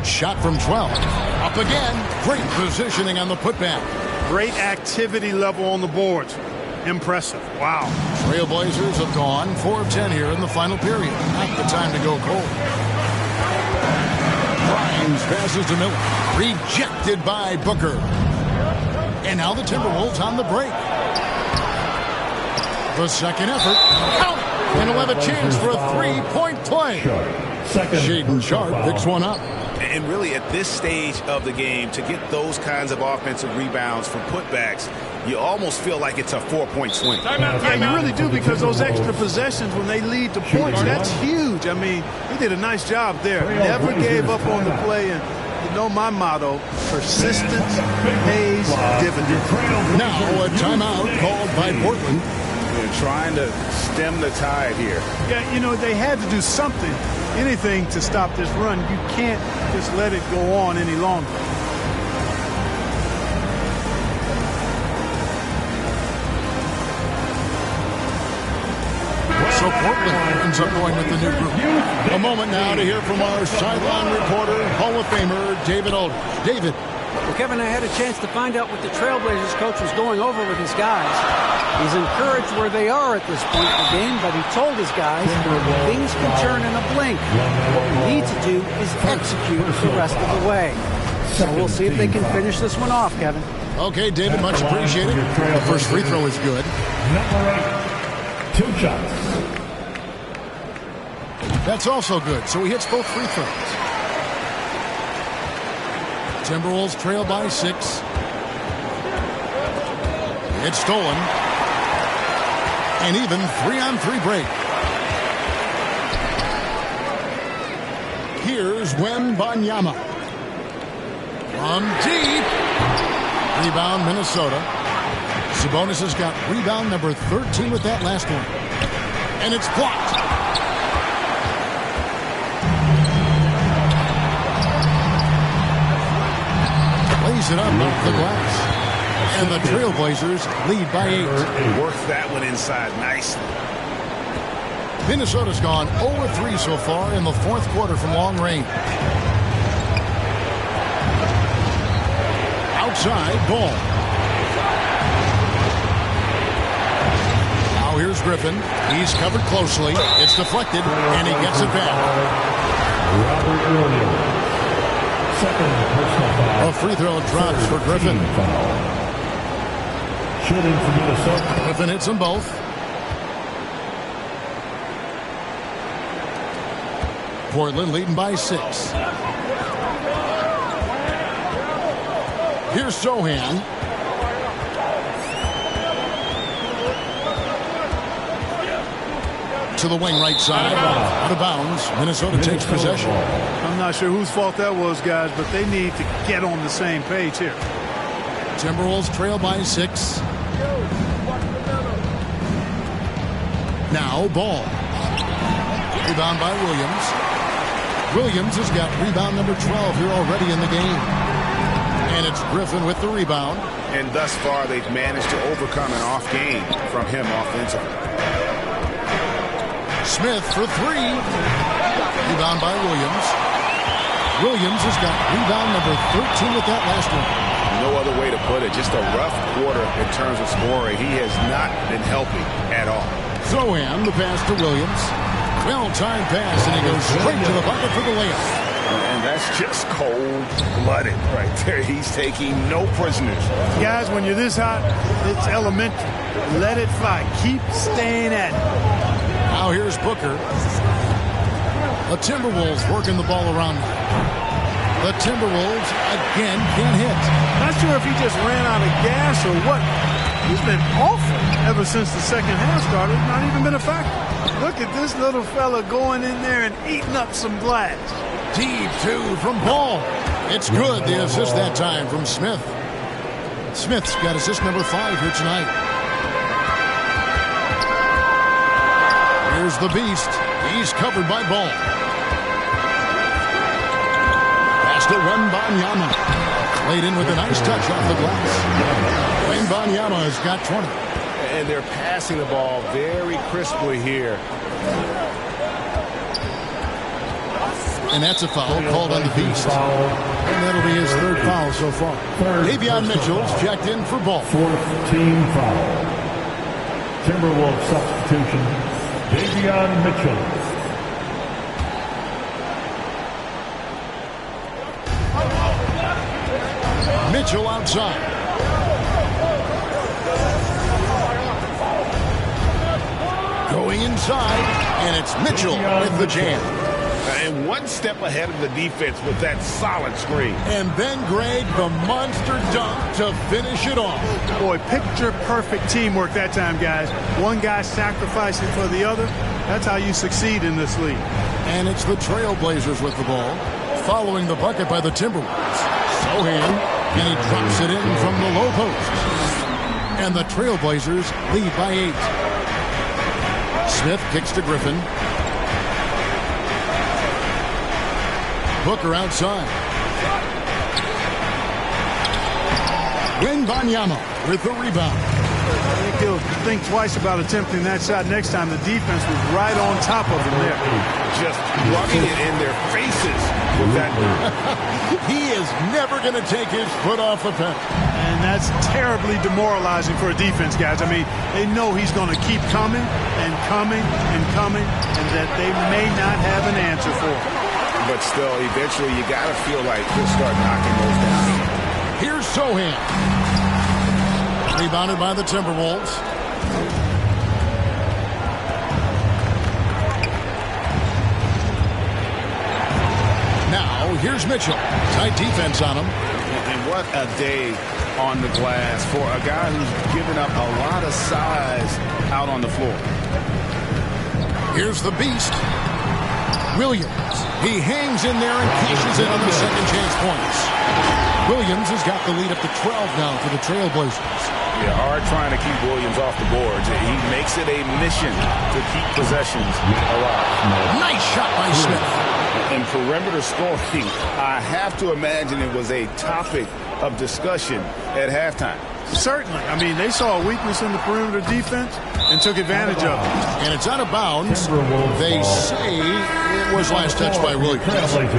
Shot from 12. Up again. Great positioning on the putback. Great activity level on the boards. Impressive. Wow. Trailblazers have gone 4 of 10 here in the final period. Not the time to go cold. Grimes passes to Miller. Rejected by Booker. And now the Timberwolves on the break. The second effort. Count it. And he'll have a chance for a 3-point play. Shaedon Sharpe picks one up. And really at this stage of the game, to get those kinds of offensive rebounds from putbacks, you almost feel like it's a 4-point swing. Yeah, you really do, because those extra possessions, when they lead to points, that's huge. I mean, he did a nice job there. Never gave up on the play. And you know my motto, persistence pays dividends. Now a timeout called by Portland. They're trying to stem the tide here. Yeah, you know, they had to do something, anything to stop this run. You can't just let it go on any longer. So Portland ends up going with the new group. A moment now to hear from our sideline reporter, Hall of Famer David Aldridge. David. Well, Kevin, I had a chance to find out what the Trailblazers coach was going over with his guys. He's encouraged where they are at this point in the game, but he told his guys things can turn in a blink. What we need to do is execute the rest of the way. So we'll see if they can finish this one off, Kevin. Okay, David, much appreciated. The first free throw is good. Number 8, 2 shots. That's also good, so he hits both free throws. Timberwolves trail by 6. It's stolen. And even 3-on-3 break. Here's Wembanyama. From deep. Rebound, Minnesota. Sabonis has got rebound number 13 with that last one. And it's blocked. Plays it up off the glass. And the Trailblazers lead by 8. Works that one inside nicely. Minnesota's gone 0-3 so far in the fourth quarter from long range. Outside, Ball. Now here's Griffin. He's covered closely. It's deflected, and he gets it back. Robert Williams. Second personal foul. A free throw drops for Griffin. Shooting for Minnesota. Griffin hits them both. Portland leading by 6. Here's Sohan. To the wing right side. Out of bounds. Minnesota takes possession. I'm not sure whose fault that was, guys, but they need to get on the same page here. Timberwolves trail by 6. Now ball. Rebound by Williams. Williams has got rebound number 12 here already in the game. And it's Griffin with the rebound. And thus far, they've managed to overcome an off game from him offensively. Smith for 3. Rebound by Williams. Williams has got rebound number 13 with that last one. No other way to put it. Just a rough quarter in terms of scoring. He has not been helping at all. Zohan, the pass to Williams. Well-timed pass, and he goes straight to the bucket for the layup. And that's just cold-blooded right there. He's taking no prisoners. Guys, when you're this hot, it's elementary. Let it fly. Keep staying at it. Now here's Booker. The Timberwolves working the ball around. The Timberwolves again can't hit. Not sure if he just ran out of gas or what. He's been awful ever since the second half started. Not even been a factor. Look at this little fella going in there and eating up some glass. Deep 2 from Ball. It's good. The assist that time from Smith. Smith's got assist number 5 here tonight. Here's the Beast. He's covered by Ball. Pass to Wembanyama. Laid in with a nice touch off the glass. Wembanyama has got 20. And they're passing the ball very crisply here. And that's a foul called on the Beast. And that'll be his 3rd foul so far. Davion Mitchell's checked in for Ball. 4th team foul. Timberwolves substitution. Davion Mitchell. Mitchell outside. Going inside, and it's Mitchell with the jam. And one step ahead of the defense with that solid screen. And then Greg, the monster dunk to finish it off. Boy, picture-perfect teamwork that time, guys. One guy sacrificing for the other. That's how you succeed in this league. And it's the Trailblazers with the ball, following the bucket by the Timberwolves. Sohan, and he drops it in from the low post. And the Trailblazers lead by 8. Smith kicks to Griffin. Booker outside. Wembanyama with the rebound. I think he'll think twice about attempting that shot next time. The defense was right on top of him there. Just rubbing it in their faces with that move. He is never going to take his foot off the pedal. And that's terribly demoralizing for a defense, guys. I mean, they know he's going to keep coming and coming and coming, and that they may not have an answer for him. But still, eventually you got to feel like he'll start knocking those down. Here's Sohan. Rebounded by the Timberwolves. Now, here's Mitchell. Tight defense on him. And what a day on the glass for a guy who's given up a lot of size out on the floor. Here's the Beast. Williams. He hangs in there and cashes in on the second chance points. Williams has got the lead up to 12 now for the Trailblazers. Yeah, hard trying to keep Williams off the boards. He makes it a mission to keep possessions alive. Nice shot by Smith. And perimeter scoring, I have to imagine it was a topic of discussion at halftime. Certainly. I mean, they saw a weakness in the perimeter defense and took advantage of it. And it's out of bounds. They say it was last touched by Williams.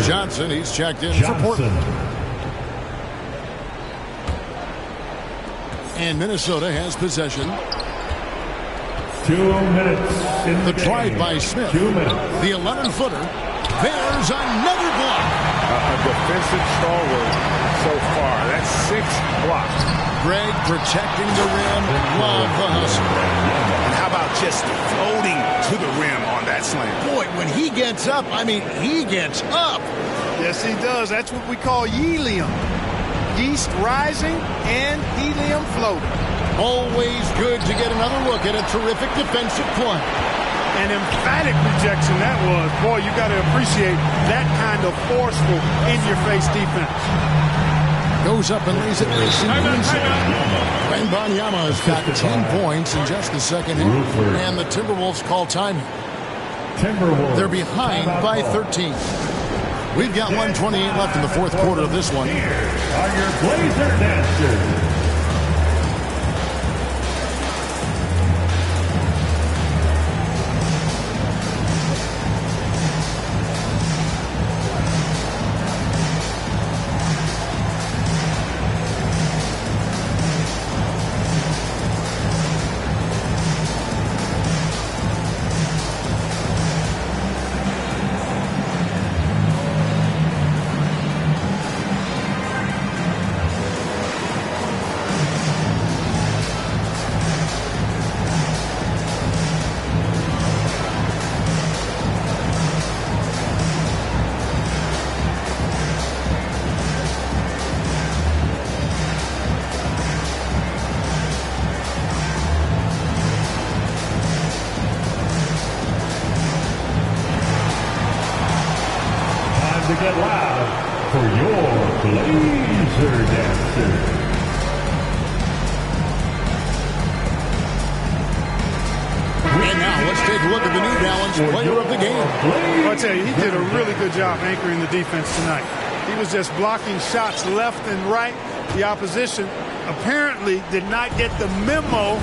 Johnson, he's checked in for Portland. And Minnesota has possession. 2 minutes in the drive by Smith. 2 minutes. The 11-footer. There's another block. A defensive stalwart so far. That's 6 blocks. Greg protecting the rim. Love the hustle. And how about just floating to the rim on that slam? Boy, when he gets up, I mean, he gets up. Yes, he does. That's what we call helium. yeast rising and helium floating. Always good to get another look at a terrific defensive play. An emphatic rejection that was. Boy, you got to appreciate that kind of forceful, in-your-face defense. Goes up and lays it racing inside. Wembanyama has got 10 points in just the second half. And the Timberwolves call timing. They're behind by 13. We've got 1:28 left in the fourth quarter of this one. Here are your Blazer dancers. To get loud for your Blazer dancer. And now let's take a look at the New Balance player of the game. Well, I tell you, he did a really good job anchoring the defense tonight. He was just blocking shots left and right. The opposition apparently did not get the memo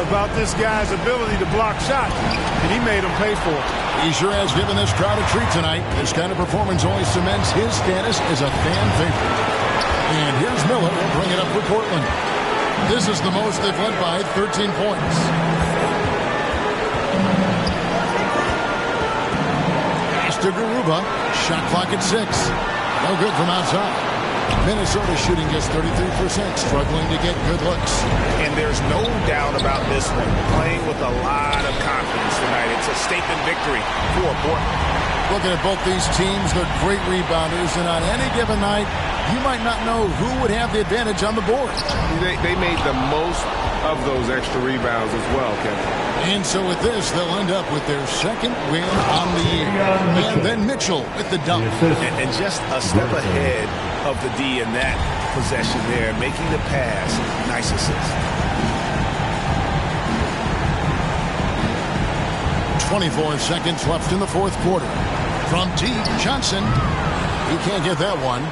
about this guy's ability to block shots, and he made them pay for it. He sure has given this crowd a treat tonight. This kind of performance only cements his status as a fan favorite. And here's Miller to bring it up for Portland. This is the most they've led by 13 points. Pass to Garuba. Shot clock at 6. No good from outside. Minnesota shooting just 33%, struggling to get good looks. And there's no doubt about this one. Playing with a lot of confidence tonight. It's a statement victory for Portland. Looking at both these teams, they're great rebounders, and on any given night, you might not know who would have the advantage on the board. They made the most of those extra rebounds as well, Kevin. And so with this, they'll end up with their second win on the year. And then Mitchell with the dunk. And just a step ahead of the D in that possession there, making the pass. Nice assist. 24 seconds left in the fourth quarter. From T. Johnson. He can't get that one.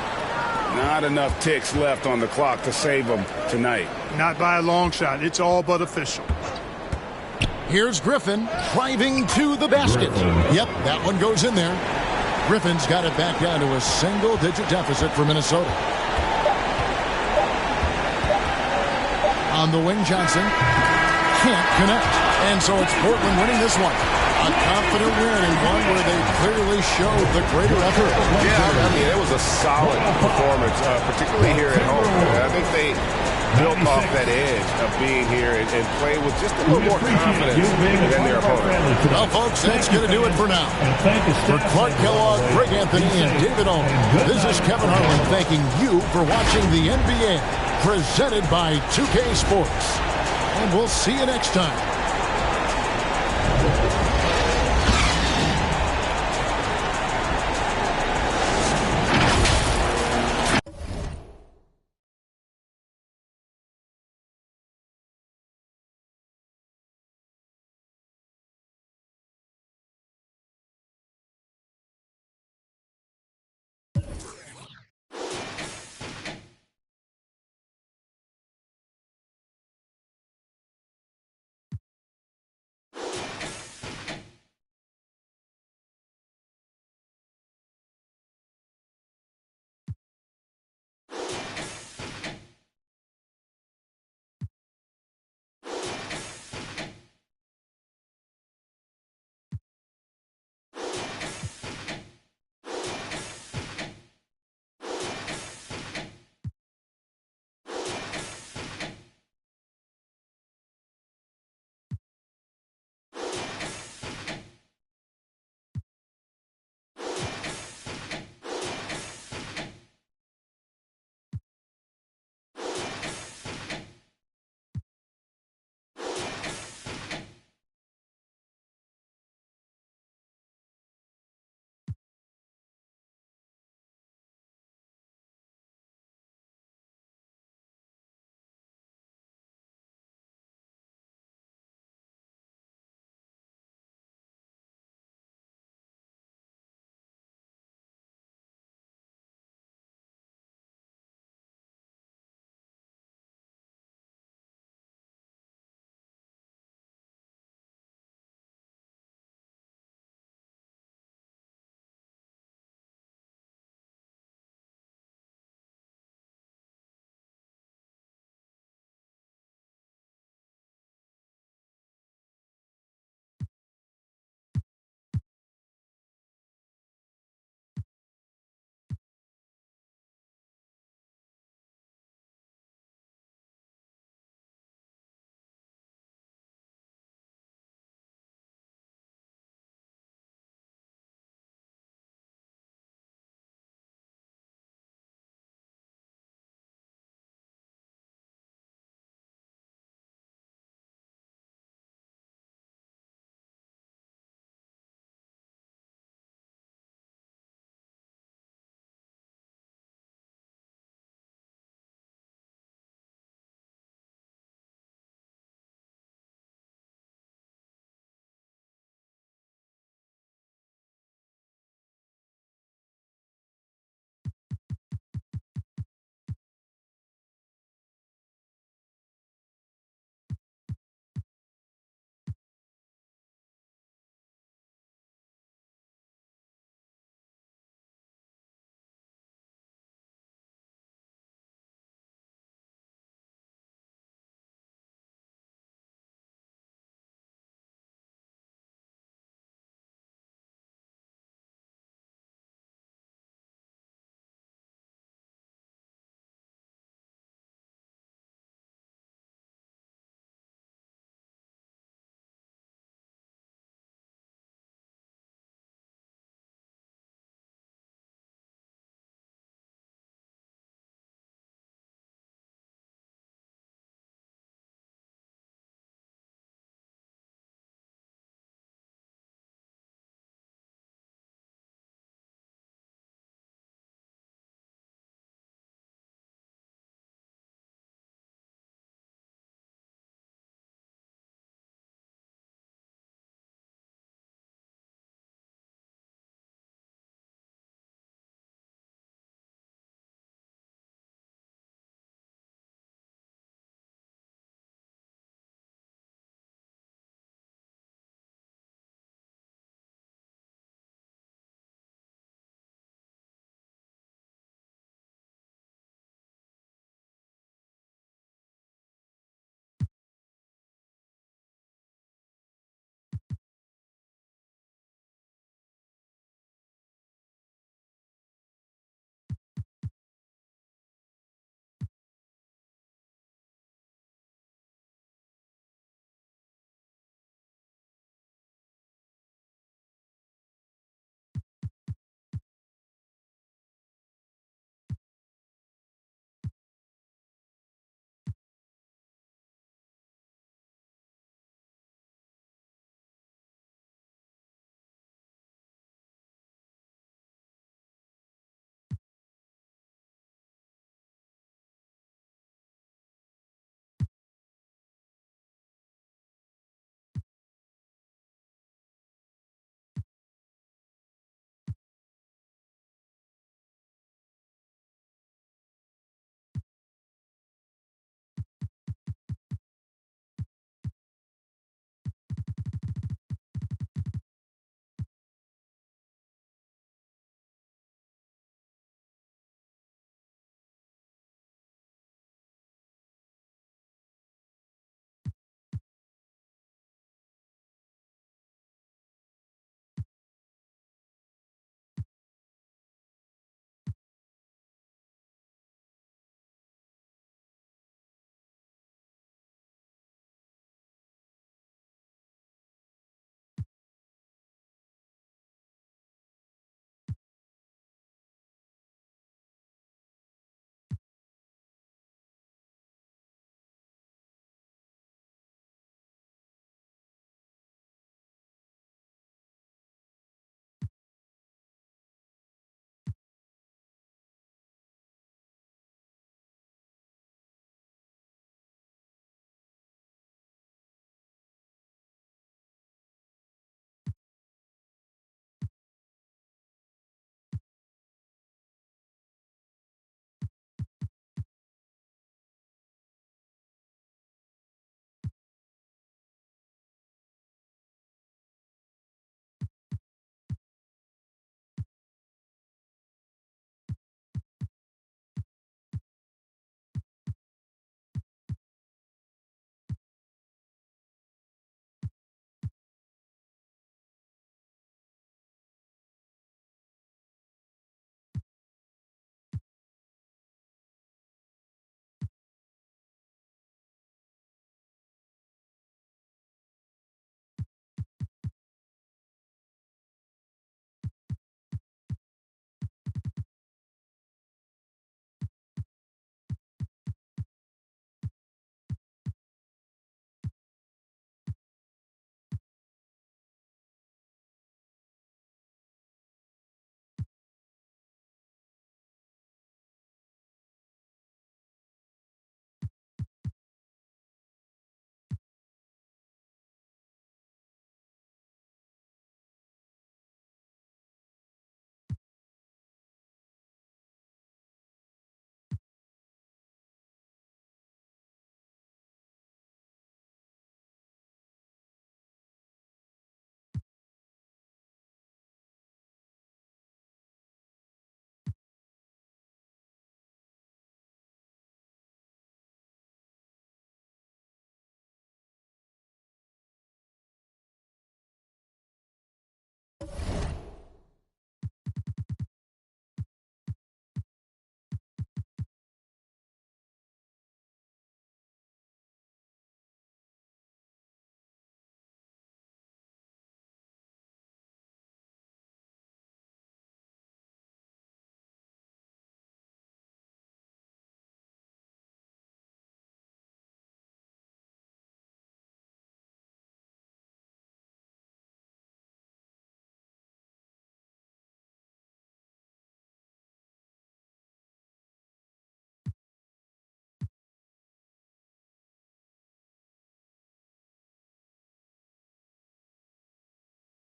Not enough ticks left on the clock to save them tonight. Not by a long shot. It's all but official. Here's Griffin driving to the basket. Yep, that one goes in there. Griffin's got it back down to a single-digit deficit for Minnesota. On the wing, Johnson can't connect. And so it's Portland winning this one. A confident win and one where they clearly showed the greater effort. Yeah, I mean, it was a solid performance, particularly here at home. I think they built off that edge of being here and play with just a little more confidence than their opponent. Well, folks, that's going to do it for now. For Clark Kellogg, Greg Anthony, and David Owen, this is Kevin Harlan thanking you for watching the NBA presented by 2K Sports. And we'll see you next time.